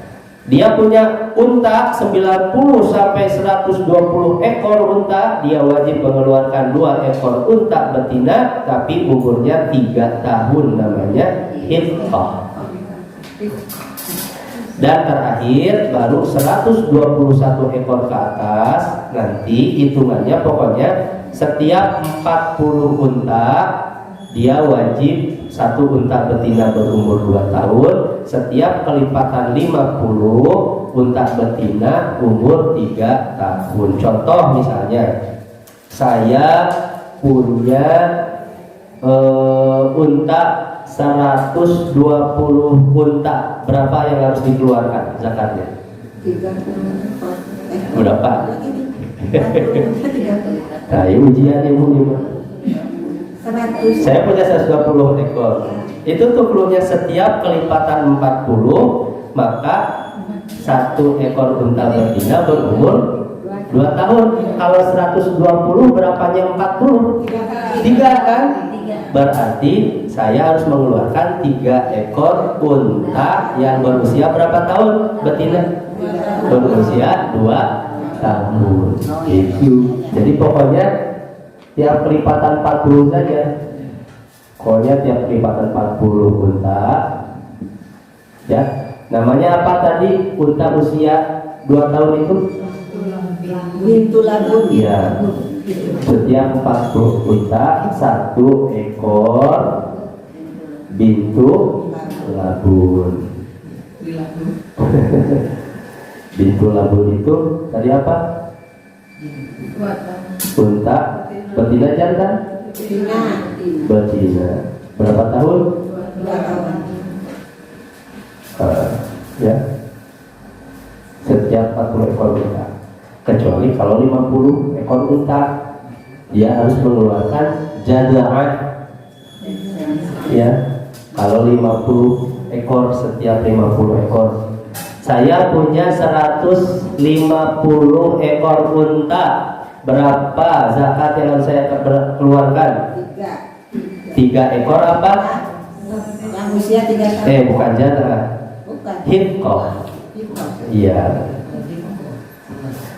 Dia punya unta 90 sampai 120 ekor unta, dia wajib mengeluarkan 2 ekor unta betina tapi umurnya 3 tahun, namanya hifqah. Dan terakhir baru 121 ekor ke atas, nanti hitungannya pokoknya setiap 40 unta dia wajib 1 unta betina berumur 2 tahun, setiap kelipatan 50 unta betina umur 3 tahun. Contoh misalnya, saya punya unta 120 unta, berapa yang harus dikeluarkan zakatnya? 30. Berapa? Nah, ini ujian ibu gimana? 100. Saya punya 120 ekor. Itu tuh cluenya setiap kelipatan 40, maka 1 ekor unta betina berumur 2 tahun. Kalau 120 berapanya 40? 3 kan? Berarti saya harus mengeluarkan 3 ekor unta yang berusia berapa tahun betina? Berusia 2 tahun. Itu. Jadi pokoknya tiap kelipatan 40 saja. Pokoknya tiap kelipatan 40 unta. Ya. Namanya apa tadi? Unta usia 2 tahun itu? Bintul ladun. Ya. Setiap 40 unta 1 ekor bintu labun. Bintu labun itu tadi apa? Unta betina jantan? Betina. Berapa tahun? 2 tahun. Ya. Setiap 40 ekor unta. Kecuali kalau 50 ekor unta, dia harus mengeluarkan jaza'ah. Ya. Kalau 50 ekor, setiap 50 ekor. Saya punya 150 ekor unta. Berapa zakat yang harus saya keluarkan? 3 ekor apa? Yang usia 3 tahun. Bukan jaza'ah. Hifqah. Iya.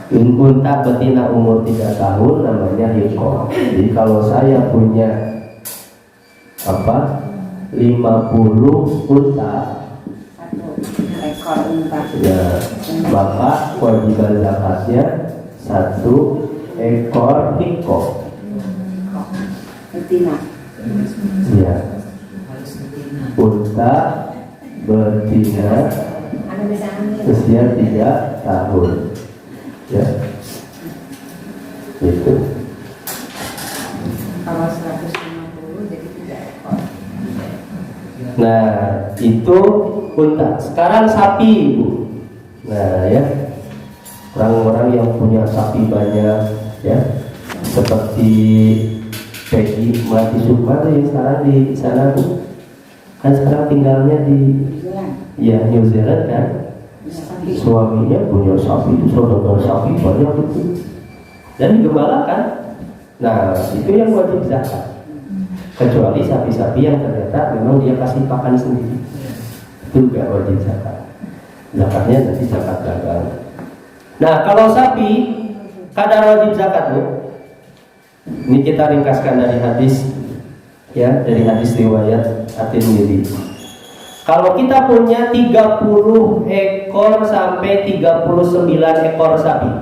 Unta betina umur 3 tahun namanya hifqah. Jadi kalau saya punya 50 unta, 1 ekor unta, ya, maka kewajiban zakatnya 1 ekor hifqah betina. Ya. Unta betina usia 3 tahun. Ya. Itu. Kalau 150 jadi 3 ekor. Nah, itu unta. Sekarang sapi, Ibu. Nah, ya. Orang-orang yang punya sapi banyak, ya. Seperti Peggy Mati Sukma yang sekarang di sana tuh. Kan sekarang tinggalnya di New Zealand kan. Suaminya punya sapi, itu saudara sapi banyak itu dan digembalakan. Nah, itu yang wajib zakat. Kecuali sapi-sapi yang ternyata memang dia kasih pakan sendiri, itu gak wajib zakat. Zakatnya nanti zakat dagang. Nah, kalau sapi kadar wajib zakat, Bu. Ini kita ringkaskan dari hadis, ya, dari hadis riwayat At-Tirmidzi. Kalau kita punya 30 ekor sampai 39 ekor sapi.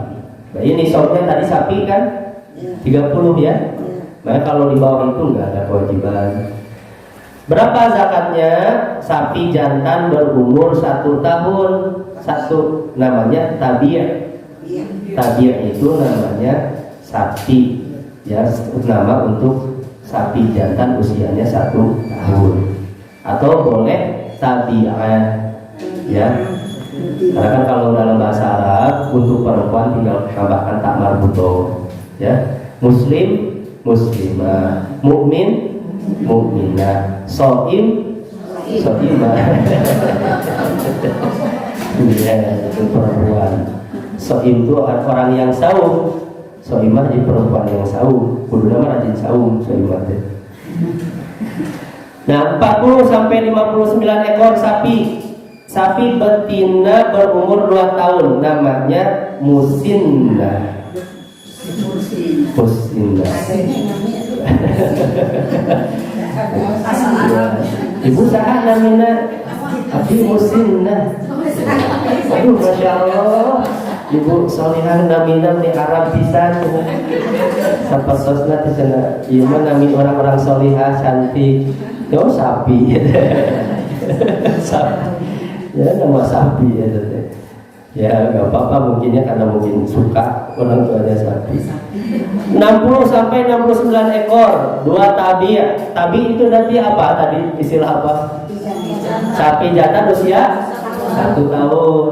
Nah, ini soalnya tadi sapi kan 30 ya. Nah, kalau di bawah itu nggak ada kewajiban. Berapa zakatnya? Sapi jantan berumur 1 tahun. 1 namanya tabiah. Tabiah itu namanya sapi, ya, nama untuk sapi jantan usianya 1 tahun. Atau boleh tabi'ah, ya. Karena kan kalau dalam bahasa Arab untuk perempuan tinggal tambahkan tak marbuto, ya. Muslim muslimah, mukmin, mukminah, shaim, shaimah. Iya, itu perempuan. Shaim itu orang yang saum. Shaimah jadi perempuan yang saum. Kudu nama rajin saum, shaimah teh. Nah, 40 sampai 59 ekor sapi. Sapi betina berumur 2 tahun, namanya musinnah. Musinnah. Ibu saha namina? Abi musinnah. Aduh, masya Allah. Ibu solihah namina di Arab pisan. Sapa sosna di sana. Ieu mah nami orang-orang solihah cantik. Yo sapi. Sapi. Ya nama sapi ya teh. Ya nggak apa-apa mungkinnya karena mungkin suka orang tuanya sapi. 60 sampai 69 ekor, 2 tabi. Tabi itu nanti apa tadi istilah apa? Sapi jantan usia 1 tahun.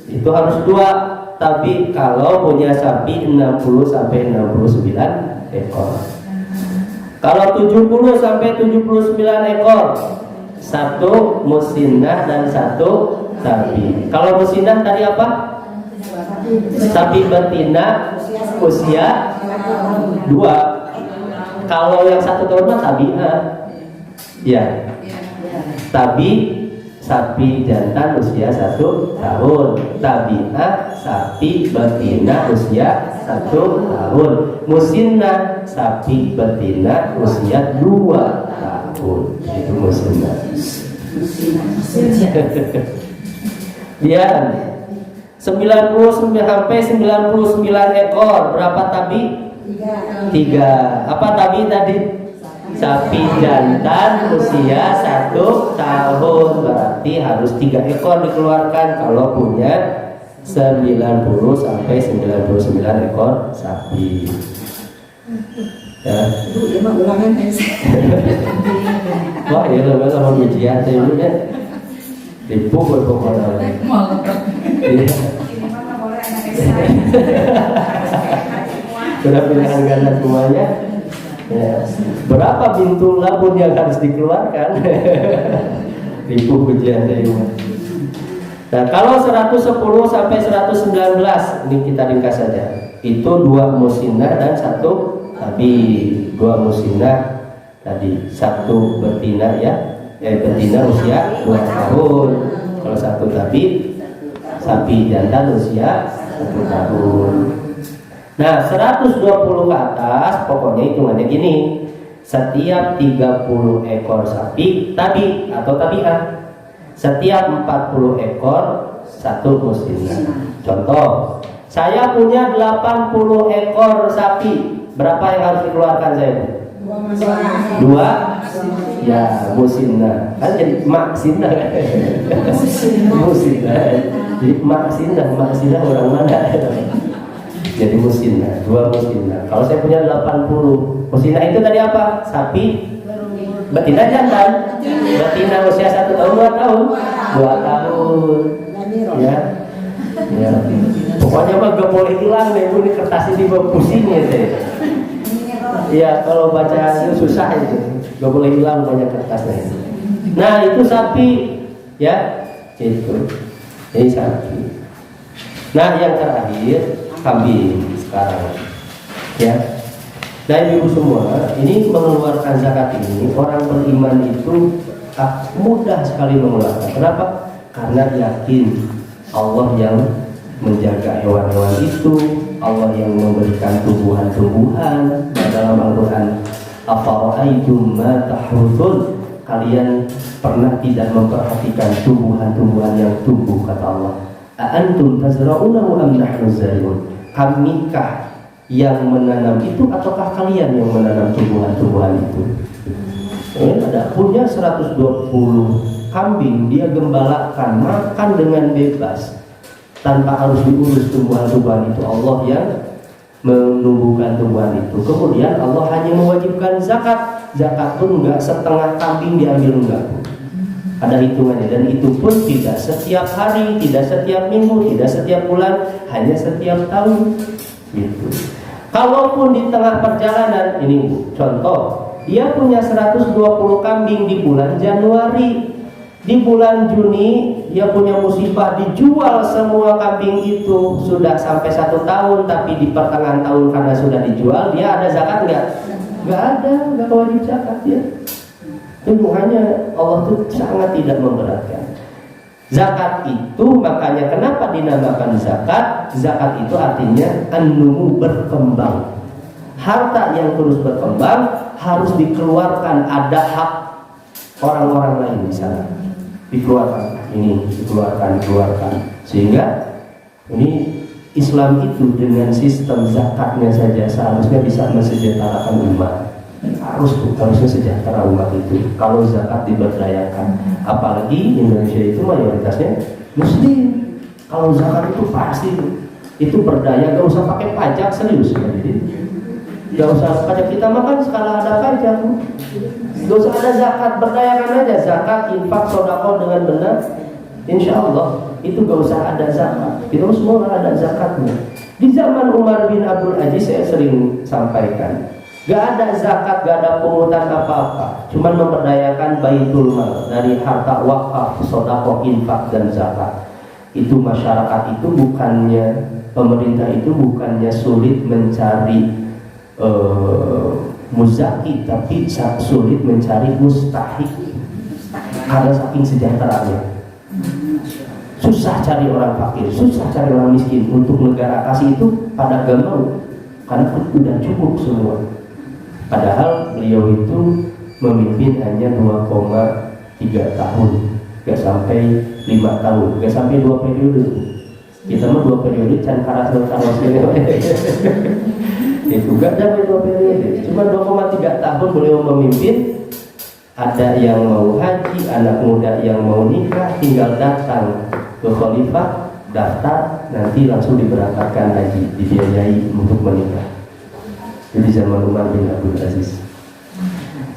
Itu harus 2 tabi kalau punya sapi 60 sampai 69 ekor. Kalau 70 sampai 79 ekor, 1 musinnah dan 1 sapi. Kalau musinnah tadi apa? Sapi betina usia 2. Kalau yang 1 tahun mah tabi'ah. Ya. Tabi sapi jantan usia 1 tahun. Tabi'ah sapi betina usia 1 tahun. Musinnah sapi betina usia 2 tahun. Itu musinnah. Lihat 90 sampai 99 ekor. Berapa tabi? 3. Apa tabi tadi? Sapi jantan usia 1 tahun. Berarti harus 3 ekor dikeluarkan kalau punya 90 sampai 99 ekor sapi. Ya. Wah, ya lo sama ujian teh dulu ya. Tipu pokoknya. Sudah pilihan ganda semuanya. Ya. Berapa bintul labun yang harus dikeluarkan? Tipu ujian teh. Nah, kalau 110 sampai 119 ini kita ringkas saja. Itu 2 musinnah dan 1 tabi. 2 musinnah tadi, 1 betina ya. Betina usia 2 tahun. Kalau 1 tabi sapi jantan usia 1 tahun. Nah, 120 ke atas pokoknya hitungannya gini. Setiap 30 ekor sapi tabi atau tabi'ah, setiap 40 ekor 1 musinnah. Contoh, saya punya 80 ekor sapi. Berapa yang harus dikeluarkan saya? 2 ya musinnah. Kan jadi maksinnah kan? Musinnah. Jadi maksinnah orang mana? Jadi musinnah, 2 musinnah. Kalau saya punya 80, musinnah itu tadi apa? Sapi betina jantan. Betina usia 1 tahun, 2 tahun. 2 tahun. Ya. Ya. Pokoknya mah gak boleh hilang deh, ini kertas ini pusing ya deh. Iya, kalau baca itu susah itu. Gak boleh hilang banyak kertasnya. Nah, itu sapi ya. Itu. Ini sapi. Nah, yang terakhir kambing sekarang ya. Nah, ibu semua, ini mengeluarkan zakat ini orang beriman itu mudah sekali mengeluarkan. Kenapa? Karena yakin Allah yang menjaga hewan-hewan itu, Allah yang memberikan tumbuhan-tumbuhan. Dalam Al-Quran, afara'aitum ma tahruthun, kalian pernah tidak memperhatikan tumbuhan-tumbuhan yang tumbuh, kata Allah. A'antum tazra'unahu am nahnu zari'un, kamikah yang menanam itu ataukah kalian yang menanam tumbuhan-tumbuhan itu? Ada punya 120 kambing, dia gembalakan, makan dengan bebas tanpa harus diurus tumbuhan-tumbuhan itu. Allah yang menumbuhkan tumbuhan itu. Kemudian Allah hanya mewajibkan zakat. Zakat pun enggak setengah kambing diambil, enggak. Ada hitungannya, dan itu pun tidak setiap hari, tidak setiap minggu, tidak setiap bulan, hanya setiap tahun. Gitu. Kalaupun di tengah perjalanan, ini Bu, contoh, dia punya 120 kambing di bulan Januari, di bulan Juni dia punya musibah, dijual semua kambing itu, sudah sampai 1 tahun, tapi di pertengahan tahun karena sudah dijual, dia ada zakat nggak? Nggak ada, nggak wajib zakat ya. Tujuannya Allah tuh sangat tidak memberatkan. Zakat itu makanya kenapa dinamakan zakat? Zakat itu artinya an-numu, berkembang. Harta yang terus berkembang harus dikeluarkan, ada hak orang-orang lain di sana. Dikeluarkan, ini dikeluarkan. Sehingga ini Islam itu dengan sistem zakatnya saja seharusnya bisa mensejahterakan umat. Harusnya sejahtera umat itu kalau zakat diberdayakan. Apalagi Indonesia itu mayoritasnya Muslim. Kalau zakat itu pasti itu berdaya, gak usah pakai pajak, serius ya. Jadi gak usah pajak, kita makan skala ada pajak, gak usah ada zakat, berdayakan aja. Zakat, infak, sedekah dengan benar, insya Allah itu gak usah ada zakat. Kita semua ada zakatnya. Di zaman Umar bin Abdul Aziz saya sering sampaikan, gak ada zakat, gak ada pungutan apa-apa, cuman memberdayakan baitul mal dari harta wakaf, sedekah, infak dan zakat. Itu masyarakat itu bukannya, pemerintah itu bukannya sulit mencari muzaki, tapi sulit mencari mustahik karena saking sejahteranya. Susah cari orang fakir, susah cari orang miskin. Untuk negara kasih itu pada gak mau, karena udah cukup semua. Padahal beliau itu memimpin hanya 2,3 tahun, gak sampai 5 tahun, gak sampai 2 periode. Kita mah 2 periode can karas itu gak sampai 2 periode, cuma 2,3 tahun beliau memimpin. Ada yang mau haji, anak muda yang mau nikah, tinggal datang ke khalifah, daftar, nanti langsung diberangkatkan haji, dibiayai untuk menikah. Jadi zaman Umar bin Abdul Aziz.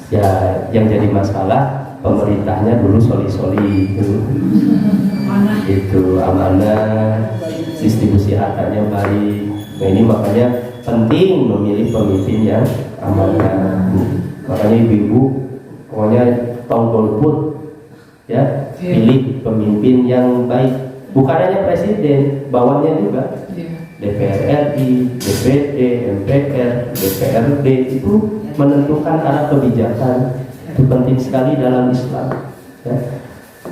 Ya, yang jadi masalah pemerintahnya dulu soli-soli itu amanah, distribusi hartanya baik. Nah ini makanya penting memilih pemimpin yang amanah. Makanya ibu-ibu pokoknya tahun golput ya, pilih pemimpin yang baik. Bukan hanya presiden, bawahnya juga. DPR RI, DPD, MPR, DPRD itu menentukan arah kebijakan. Itu penting sekali dalam Islam ya.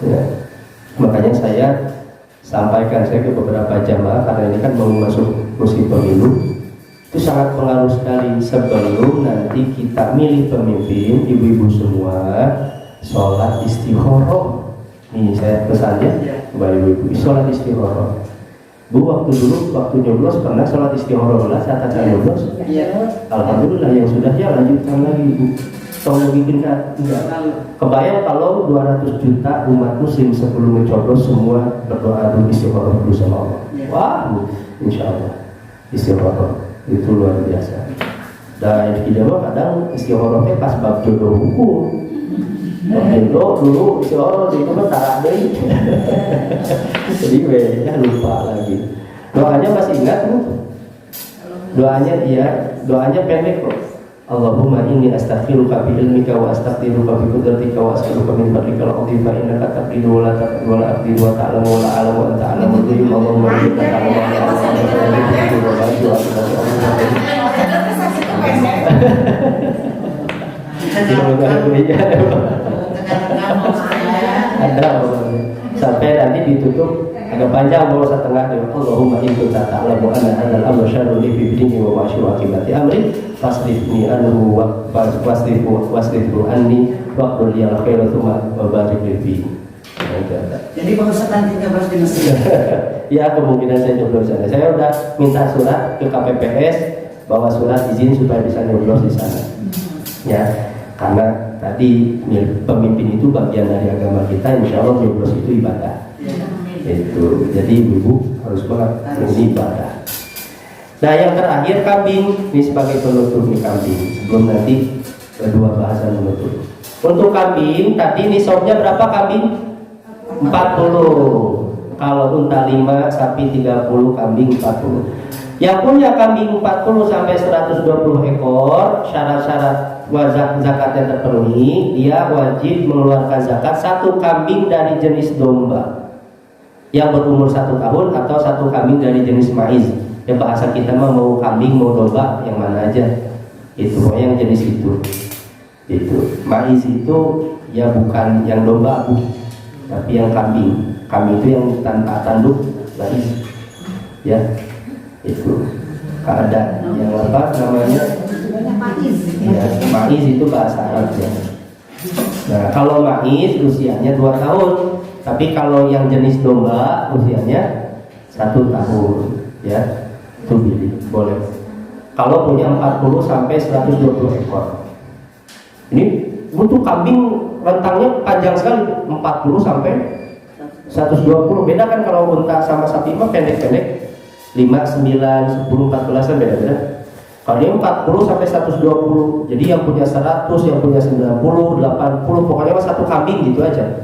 Ya. Makanya saya sampaikan saya ke beberapa jamaah, karena ini kan mau masuk musim pemilu, itu sangat pengaruh sekali. Sebelum nanti kita milih pemimpin, ibu-ibu semua sholat istikharah. Nih saya pesannya kepada ibu-ibu, sholat istikharah. Bu, waktu nyoblos pernah sholat istikharah saat saya nyoblos? Iya. Alhamdulillah, yang sudah ya lanjutkan lagi Bu. Tolong bikin enggak. Kebayang kalau 200 juta umat muslim sebelum mencoblos semua berdoa dulu istikharah dulu sama Allah. Wah Bu, insya Allah istikharah itu luar biasa. Dan tidak mah kadang istikharahnya pas bab jodoh hukum. Jodoh dulu istikharah itu kan tarak deh. Jadi ya lupa lagi. Doanya masih ingat Bu? Doanya pendek kok. Allahumma inni astaghfiruka bi ilmika wa astaghfiruka bi qudratika wa as'aluka min fadlika al-'azim fa innaka taqdiru wa la taqdiru wa la aqdiru wa ta'lamu wa la a'lamu wa anta 'alamul ghuyub. Allahumma innaka ta'lamu wa la sampai nanti ditutup agak panjang, bawa setengah dengan Allahumma in kunta ta'lamu anna hadzal amra syarrun li fi dini wa ma'asyir akibati amri fasrifni anhu wa wasrifu anni wa qul ya khairu thumma wa barik li fi. Jadi Pak Ustaz nanti nyoblos di Mesir. Ya, kemungkinan saya nyoblos sana. Saya udah minta surat ke KPPS bawa surat izin supaya bisa nyoblos di sana. Ya, karena tadi pemimpin itu bagian dari agama kita, insya Allah nyoblos itu ibadah. Itu jadi ibu harus banget ini ibadah. Nah yang terakhir kambing, ini sebagai penutup nih kambing, sebelum nanti kedua bahasan menutup. Untuk kambing tadi nisabnya berapa kambing? 40. Kalau unta 5, sapi 30, kambing 40. Yang punya kambing 40 sampai 120 ekor, syarat-syarat zakatnya terpenuhi, dia wajib mengeluarkan zakat satu kambing dari jenis domba yang berumur 1 tahun atau satu kambing dari jenis maiz. Ya bahasa kita mah mau kambing mau domba yang mana aja. Itu pokoknya yang jenis itu. Itu maiz itu ya bukan yang domba tapi yang kambing. Kambing itu yang tanpa tanduk maiz. Ya. Itu ada yang apa namanya ya, maiz itu bahasa Arab ya. Nah kalau maiz usianya 2 tahun, tapi kalau yang jenis domba usianya 1 tahun ya, itu boleh. Kalau punya 40 sampai 120 ekor, ini untuk kambing rentangnya panjang sekali, 40 sampai 120. Beda kan kalau unta sama sapi mah pendek-pendek, 5, 9, 10, 14 kan beda-beda. Kalau dia 40 sampai 120, jadi yang punya 100, yang punya 90, 80, pokoknya mah satu kambing gitu aja.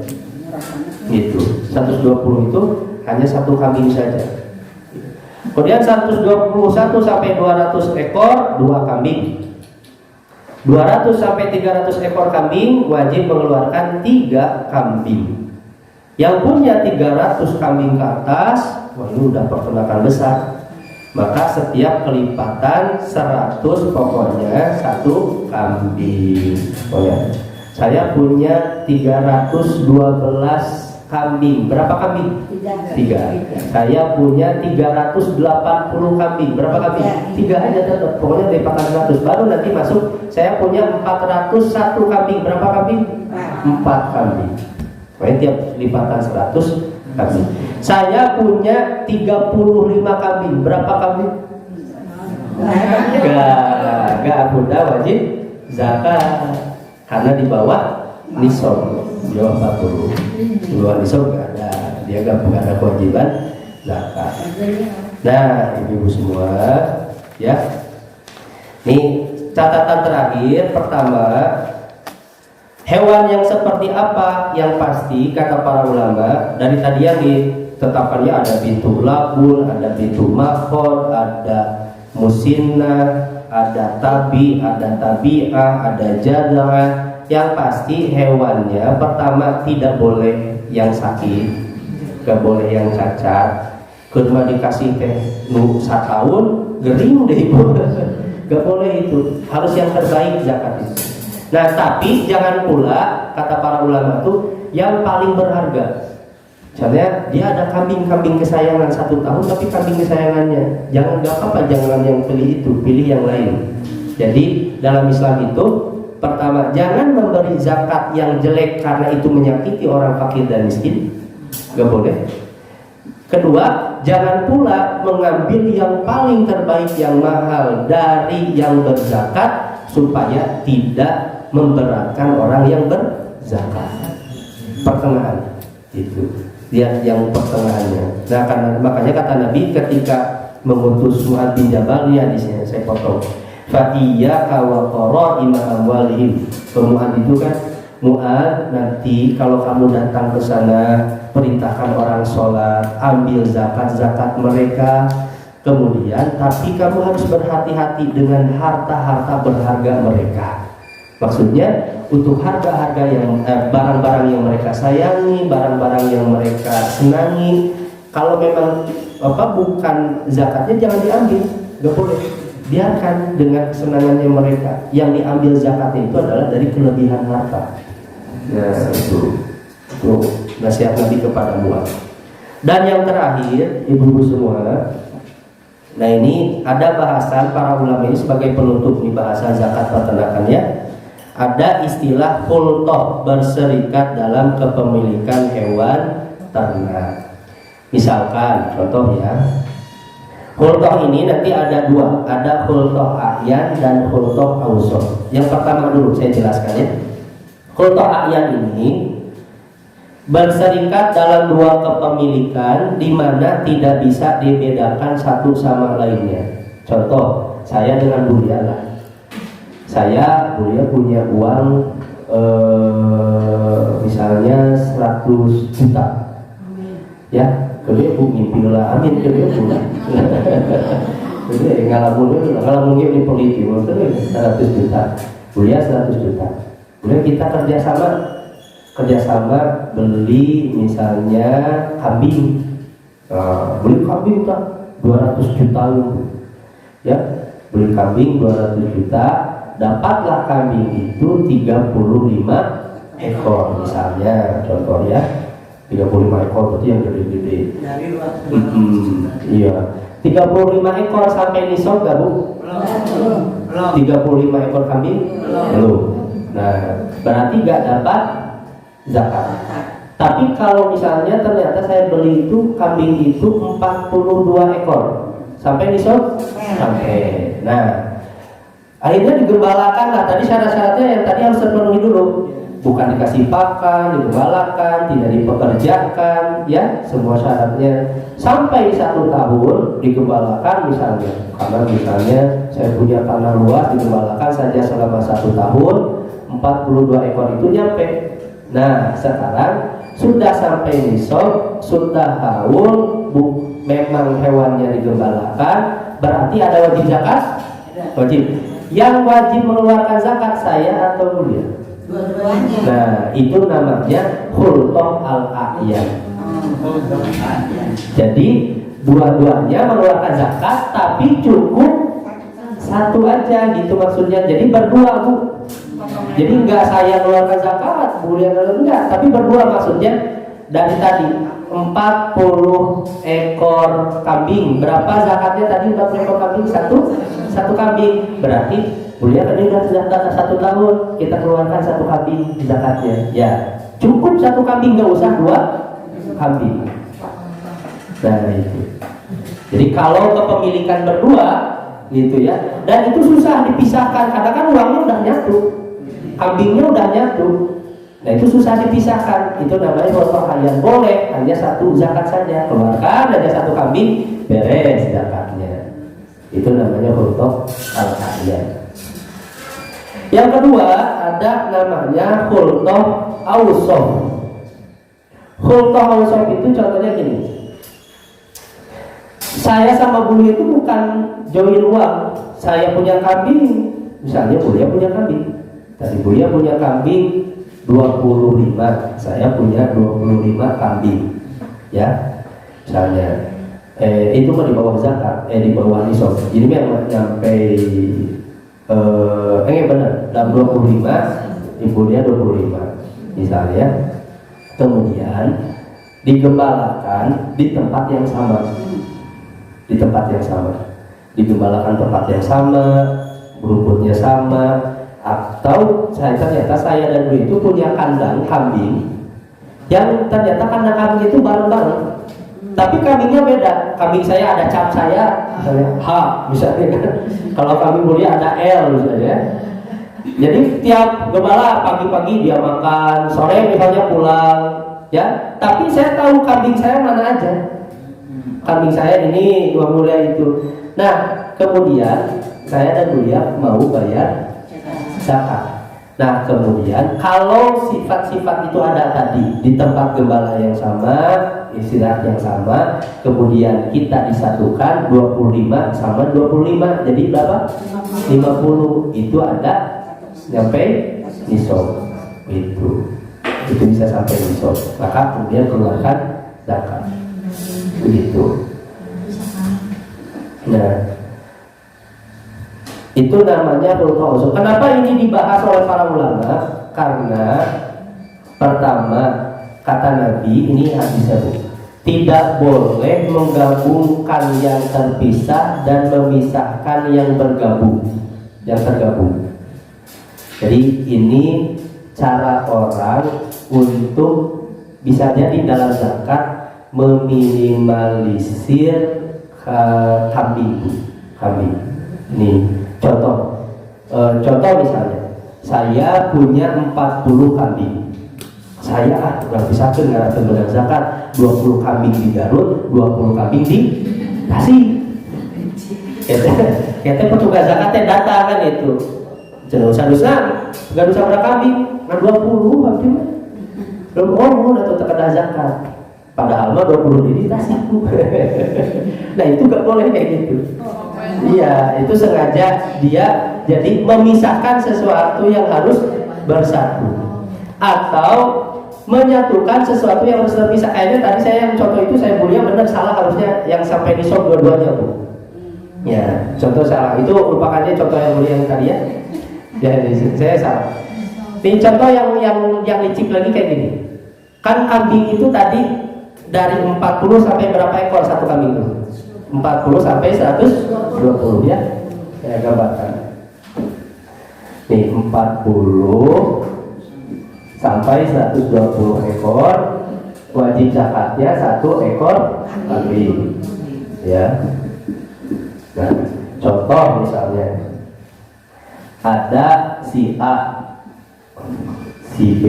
Gitu. 120 itu hanya satu kambing saja. Kemudian 121 sampai 200 ekor 2 kambing. 200 sampai 300 ekor kambing wajib mengeluarkan 3 kambing. Yang punya 300 kambing ke atas, wah ini udah pertenakan besar, maka setiap kelipatan 100 pokoknya 1 kambing. Oh ya, saya punya 312 kambing. Berapa kambing? 3. Saya punya 380 kambing. Berapa kambing? 3 aja tetap. Pokoknya lipatan 100. Baru nanti masuk saya punya 401 kambing. Berapa kambing? 4 kambing. Pokoknya tiap lipatan 100 kambing. Saya punya 35 kambing. Berapa kambing? Gak Bunda wajib zakat karena di bawah nisab. Di bawah 40. Di bawah nisab gak ada. Dia gak ada kewajiban zakat. Nah, ibu-ibu semua, ya. Nih catatan terakhir pertama. Hewan yang seperti apa yang pasti kata para ulama dari tadi yang ditetapkannya ada bintu labun, ada bintu makhor, ada musinna, ada tabi, ada tabi'ah, ada jadah. Yang pasti hewannya pertama tidak boleh yang sakit, gak boleh yang cacat. Kedua dikasih teh 1 tahun gering deh ibu, gak boleh itu, harus yang terbaik zakat itu. Nah tapi jangan pula kata para ulama tuh yang paling berharga. Misalnya dia ada kambing kesayangan 1 tahun tapi kambing kesayangannya jangan, gak apa-apa, jangan yang pilih itu, pilih yang lain. Jadi dalam Islam itu pertama jangan memberi zakat yang jelek karena itu menyakiti orang fakir dan miskin, gak boleh. Kedua, jangan pula mengambil yang paling terbaik yang mahal dari yang berzakat supaya tidak memberatkan orang yang berzakat. Pertengahan itu, lihat yang pertengahannya. Nah karena makanya kata Nabi ketika mengutus Mu'adz bin Jabal, ya di sini saya potong, fa iyyaka wa qara'ima amwalihim. Mu'adz itu kan, Mu'adz nanti kalau kamu datang ke sana perintahkan orang sholat, ambil zakat mereka. Kemudian tapi kamu harus berhati-hati dengan harta-harta berharga mereka. Maksudnya untuk harga-harga yang barang-barang yang mereka sayangi, barang-barang yang mereka senangi, kalau memang bukan zakatnya jangan diambil, gak boleh. Biarkan dengan kesenangannya mereka. Yang diambil zakatnya itu adalah dari kelebihan harta. Nah itu nasihat Nabi kepada Mu'adz. Dan yang terakhir, ibu-ibu semua, nah ini ada bahasan para ulama ini sebagai penutup nih bahasa zakat peternakannya. Ada istilah khultoh, berserikat dalam kepemilikan hewan ternak. Misalkan contoh ya, khultoh ini nanti ada 2, ada khultoh a'yan dan khultoh awsoh. Yang pertama dulu saya jelaskan ya. Khultoh a'yan ini berserikat dalam 2 kepemilikan di mana tidak bisa dibedakan satu sama lainnya. Contoh, saya dengan Bulia lah. Bulia punya uang misalnya 100 juta. Ya, kedua bu mimpi lah, amin kedua bu. Jadi ngalamun ini polisi, maksudnya 100 juta, kuliah 100 juta. Kemudian kita kerjasama beli misalnya kambing. Nah, beli kambing tak 200 juta ya, beli kambing 200 juta, dapatlah kambing itu 35 ekor misalnya, contoh ya, 35 ekor berarti yang gede-gede. Iya, 35 ekor sampai nisab gak Bu? Belum. 35 ekor kambing? Belum. Nah, berarti gak dapat zakat. Tapi kalau misalnya ternyata saya beli itu kambing itu 42 ekor sampai nisab? Sampai. Nah, akhirnya digembalakan lah. Tadi syarat-syaratnya yang tadi harus terpenuhi dulu. Bukan dikasih pakan, digembalakan, tidak dipekerjakan, ya semua syaratnya. Sampai 1 tahun digembalakan misalnya, karena misalnya saya punya tanah luas, digembalakan saja selama 1 tahun, 42 ekor itu nyampe. Nah sekarang sudah sampai nisab, sudah haul, memang hewannya digembalakan, berarti ada wajib zakat? Wajib. Yang wajib mengeluarkan zakat saya atau Bulia? Dua-duanya. Nah, itu namanya khulqah al-a'yan. Jadi dua-duanya mengeluarkan zakat, tapi cukup satu aja gitu maksudnya. Jadi berdua Bu. Jadi enggak saya mengeluarkan zakat, Bulia enggak, tapi berdua maksudnya. Dari tadi 40 ekor kambing, berapa zakatnya tadi? 40 ekor kambing, satu kambing, berarti Bulia tadi udah zakat 1 tahun, kita keluarkan 1 kambing zakatnya. Ya, cukup 1 kambing, nggak usah 2 kambing. Nah itu. Jadi kalau kepemilikan berdua, gitu ya, dan itu susah dipisahkan, karena kan uangnya udah nyatu, kambingnya udah nyatu. Nah itu susah dipisahkan, itu namanya khulqah al-a'yan. Boleh hanya 1 zakat saja, keluarkan aja 1 kambing, beres zakatnya. Itu namanya khulqah al-a'yan. Yang kedua ada namanya khulqah awsaf. Khulqah awsaf itu contohnya gini. Saya sama Bulia itu bukan join uang. Saya punya kambing, misalnya Bulia punya kambing. Tadi Bulia punya kambing 25, saya punya 25 kambing. Ya. Misalnya itu kan di bawah zakat, di bawah nisab. Ini memang nyampe benar, dalam 25, ibunya 25 misalnya, kemudian digembalakan di tempat yang sama, digembalakan tempat yang sama, rumputnya sama, atau ternyata saya dan Bu itu punya kandang kambing yang ternyata kandang kambing itu bareng-bareng. Tapi kambingnya beda. Kambing saya ada cap saya, misalnya H, misalnya kan. Kalau kambing Bulia ada L misalnya. Jadi tiap gembala pagi-pagi dia makan, sore misalnya pulang, ya. Tapi saya tahu kambing saya mana aja. Kambing saya ini, Bang Bulia itu. Nah, kemudian saya dan Bulia mau bayar zakat. Nah kemudian kalau sifat-sifat itu ada tadi di tempat gembala yang sama, istirahat yang sama, kemudian kita disatukan 25 sama 25, jadi berapa? 50. Itu ada sampai nisab. Itu bisa sampai nisab, maka kemudian keluarkan zakat. Begitu. Nah, itu namanya khulqah awsaf. Kenapa ini dibahas oleh para ulama? Karena pertama kata Nabi, ini hadisnya Bu, tidak boleh menggabungkan yang terpisah dan memisahkan yang bergabung, yang tergabung. Jadi ini cara orang untuk bisa jadi dalam zakat meminimalisir kambing. Ini contoh misalnya, saya punya 40 kambing. Saya nggak bisa dengan zakat, 20 kambing di Garut, 20 kambing di Tasik. Kita petugas zakatnya datang kan itu. Jangan usah nggak usah berapa kambing, nggak 20 kambing. Belum atau terkena zakat. Padahal mah 20 di Tasik. Nah itu nggak boleh kayak gitu. Iya, itu sengaja dia jadi memisahkan sesuatu yang harus bersatu atau menyatukan sesuatu yang harus terpisah. Kayaknya tadi saya yang contoh itu saya mulia benar, salah harusnya yang sampai di shop dua-duanya Bu. Ya, contoh salah itu lupakannya contoh yang mulia yang tadi ya. Jadi saya salah. Ini contoh yang licik lagi kayak gini. Kan kambing itu tadi dari 40 sampai berapa ekor satu kambing itu? 40 sampai 120 ya. Saya gambarkan. Nih 40 sampai 120 ekor, wajib zakatnya 1 ekor kambing. Ya. Nah, contoh misalnya ada si A, si B,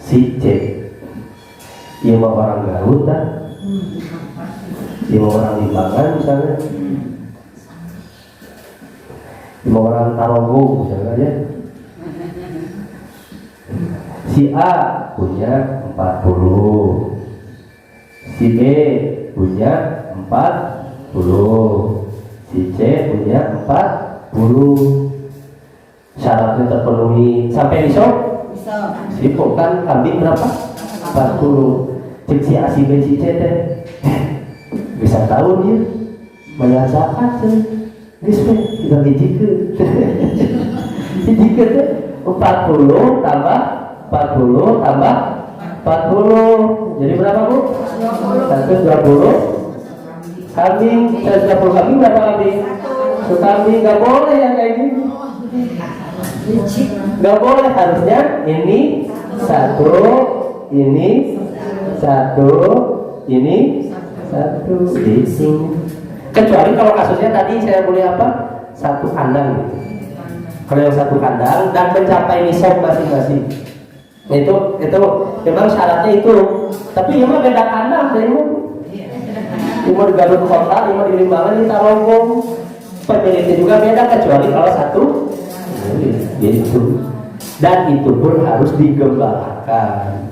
si C. 5 orang Garut kan? 5 orang Limbangan misalnya, 5 orang Tarogong misalnya ya. Si A punya 40, si B punya 40, si C punya 40. Syaratnya terpenuhi sampai di shop. Sibuk kan kambing berapa? 40. Cek si A, si B, si C teh bisa tahu dia bayar zakat tuh. Bisa kita dijikeun. Dijikeun teh 40 tambah 40 tambah 40. Jadi berapa Bu? 120 kambing. 120 kambing berapa kambing? Satu kambing. Gak boleh yang kayak gini. Gak boleh, harusnya ini 1, ini 1, ini 1 gitu. Kecuali kalau kasusnya tadi saya boleh apa? 1 kandang. Kalau yang 1 kandang dan mencapai nisab masing-masing. Itu memang syaratnya itu. Tapi ya mah beda kandang, saya mau di Garut kota, mau di Limbangan, di Tarogong. Pemiliknya juga beda kecuali kalau 1 gitu. Dan itu pun harus digembalakan.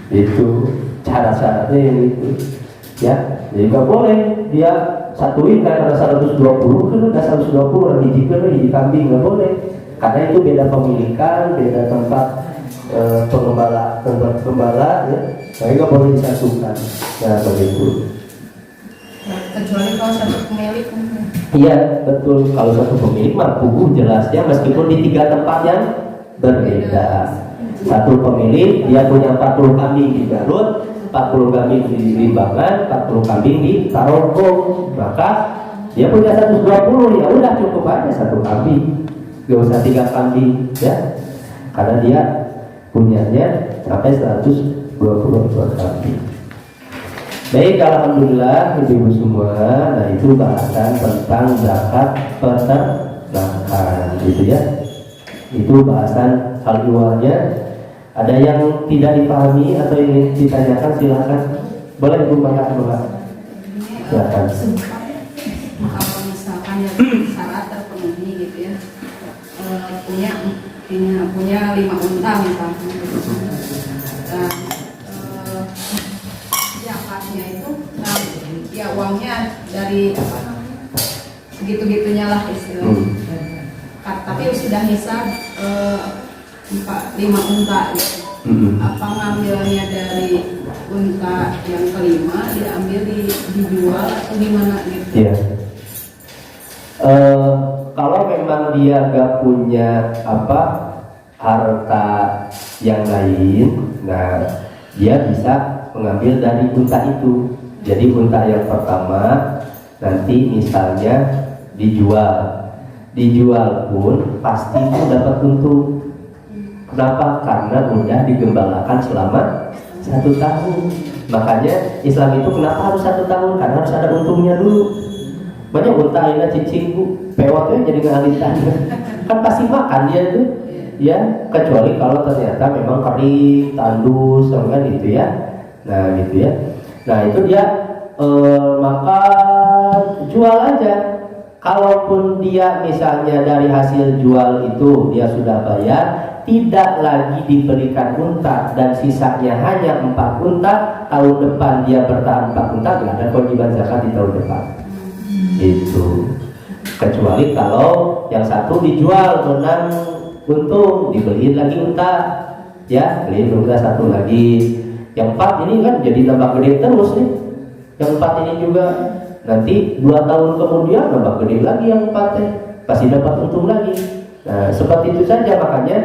Itu syarat-syaratnya yang itu. Ya, jadi nggak boleh dia satuin kan ada 120 kan udah 120 orang hiji kambing, nggak boleh karena itu beda pemilikan, beda tempat tempat gembala ya, jadi nggak boleh disatukan. Nah begitu. Kecuali kalau satu pemilik kan. Iya betul, kalau satu pemilik mah puguh jelasnya meskipun di 3 tempat yang berbeda. Satu pemilik dia punya 40 kambing di Garut, 40 kambing di Limbangan, 40 kambing di Tarogong, maka dia punya 120, ya udah cukup aja 1 kambing, gak usah 3 kambing ya, karena dia punyanya sampai 120 kambing. Baik, alhamdulillah ibu-ibu semua. Nah itu bahasan tentang zakat peternakan gitu ya. Itu bahasan hal luarnya. Ada yang tidak dipahami atau ingin ditanyakan silahkan. Boleh ibu Bapak. Silahkan. Kalau misalkan ya syarat terpenuhi gitu ya, punya 5 unta misalnya. Dan zakatnya itu, ya uangnya dari segitu-gitunya lah istilahnya. Tapi sudah hisab 5 unta gitu. Apa ngambilnya dari unta yang kelima diambil dijual atau gimana gitu? Iya. Kalau memang dia gak punya harta yang lain, nah dia bisa mengambil dari unta itu. Jadi unta yang pertama nanti misalnya dijual pun pasti itu dapat untung. Kenapa? Karena udah digembalakan selama 1 tahun. Makanya Islam itu kenapa harus 1 tahun? Karena harus ada untungnya dulu. Banyak unta ini cicing Bu, pewatnya jadi ngalitan. Kan pasti makan dia itu, ya. Kecuali kalau ternyata memang kering, tandus, kan gitu ya. Nah gitu ya. Nah itu dia maka jual aja. Kalaupun dia misalnya dari hasil jual itu dia sudah bayar, tidak lagi diberikan unta dan sisanya hanya 4 unta, tahun depan dia bertahan 4 unta, nggak ada kewajiban zakat di tahun depan. Itu. Kecuali kalau yang satu dijual menang untung, dibeliin lagi unta, ya beliin unta satu lagi. Yang 4 ini kan jadi tambah gede terus nih. Yang 4 ini juga nanti 2 tahun kemudian tambah gede lagi yang 4 pasti dapat untung lagi. Nah seperti itu saja, makanya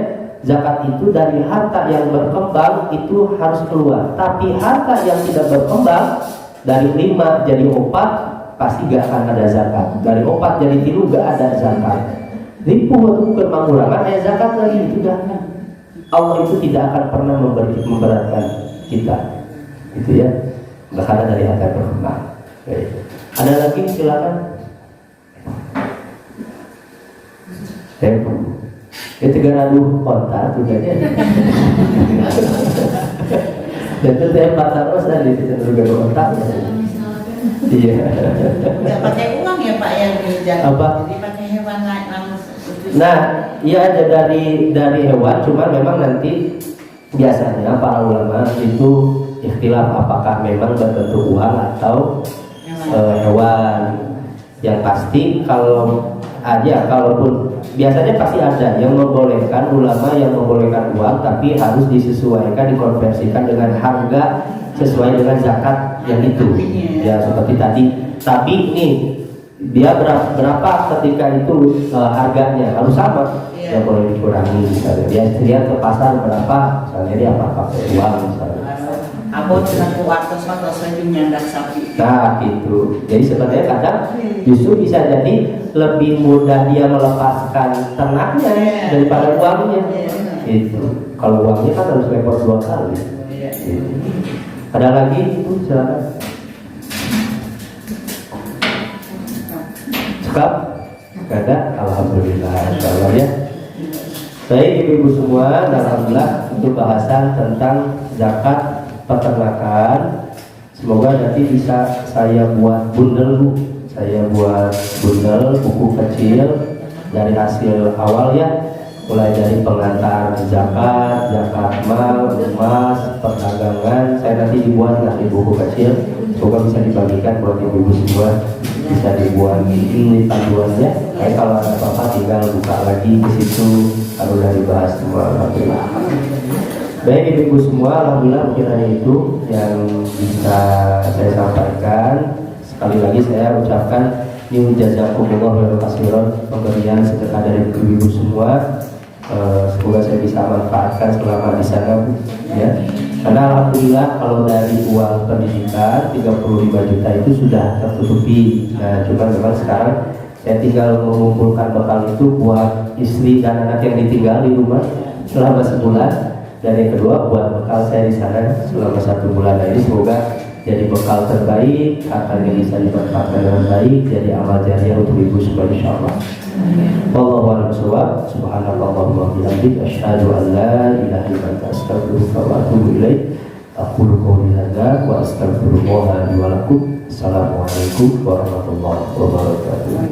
zakat itu dari harta yang berkembang itu harus keluar. Tapi harta yang tidak berkembang dari 5 jadi 4 pasti gak akan ada zakat. Dari 4 jadi 3 gak ada zakat. Ribu atau bukan mengurangan ayat zakat lagi itu jangan. Allah itu tidak akan pernah memberatkan kita. Itu ya. Karena dari harta berkembang. Baik. Ada lagi silakan. Itu garadu kontak juga ya. Dan itu saya terus dan di situ garadu kontak. Iya. Nggak pakai uang ya Pak yang dijaga. Apa? Jadi pakai hewan lain langsung. Nah, iya ada dari hewan, cuma memang nanti biasanya para ulama itu ikhtilaf apakah memang berbentuk uang atau hewan. Yang pasti kalau aja, kalaupun biasanya pasti ada yang membolehkan, ulama yang membolehkan uang, tapi harus disesuaikan, dikonversikan dengan harga sesuai dengan zakat yang itu. Ya seperti tadi. Tapi ini dia berapa ketika itu harganya harus sama. Tidak boleh dikurangi misalnya. Dia ke pasar berapa, misalnya dia apa pakai uang misalnya. Aku dengan waktu saja nyandang sapi. Nah gitu. Jadi sebenarnya kadang justru bisa jadi lebih mudah dia melepaskan ternaknya daripada uangnya. Itu. Kalau uangnya kan harus repot 2 kali. Gitu. Ada lagi itu silakan. Cukup? Gak ada? Alhamdulillah. Insyaallah ya. Baik ibu-ibu semua, alhamdulillah untuk bahasan tentang zakat peternakan. Semoga nanti bisa saya buat bundel, buku kecil dari hasil awal ya, mulai dari pengantar zakat, zakat mal, emas, perdagangan. Saya nanti dibuat di buku kecil. Semoga bisa dibagikan buat ibu-ibu semua, bisa dibuat ini panduannya. Kayak kalau ada apa-apa tinggal buka lagi di situ. Kalau udah dibahas semua, alhamdulillah. Baik ibu-ibu semua, alhamdulillah mungkin hanya itu yang bisa saya sampaikan. Sekali lagi saya ucapkan jazakumullah khairan katsiran, pemberian sedekah dari ibu-ibu semua. Semoga saya bisa manfaatkan selama di sana, ya. Karena alhamdulillah kalau dari uang pendidikan 35 juta itu sudah tertutupi. Nah, cuma memang sekarang saya tinggal mengumpulkan bekal itu buat istri dan anak yang ditinggal di rumah selama sebulan. Dan yang kedua buat bekal saya di sana selama 1 bulan. Nah, ini semoga jadi bekal terbaik, hartanya bisa dimanfaatkan dengan baik, jadi amal jariah untuk ibu semua insyaallah. Wallahu a'lam bishawab. Subhanallahumma wa bihamdihi asyhadu an la ilaha illa anta astaghfiruka wa atubu ilaik. Aqulu qawli hadza wa astaghfirullah li wa lakum. Assalamualaikum warahmatullahi wabarakatuh.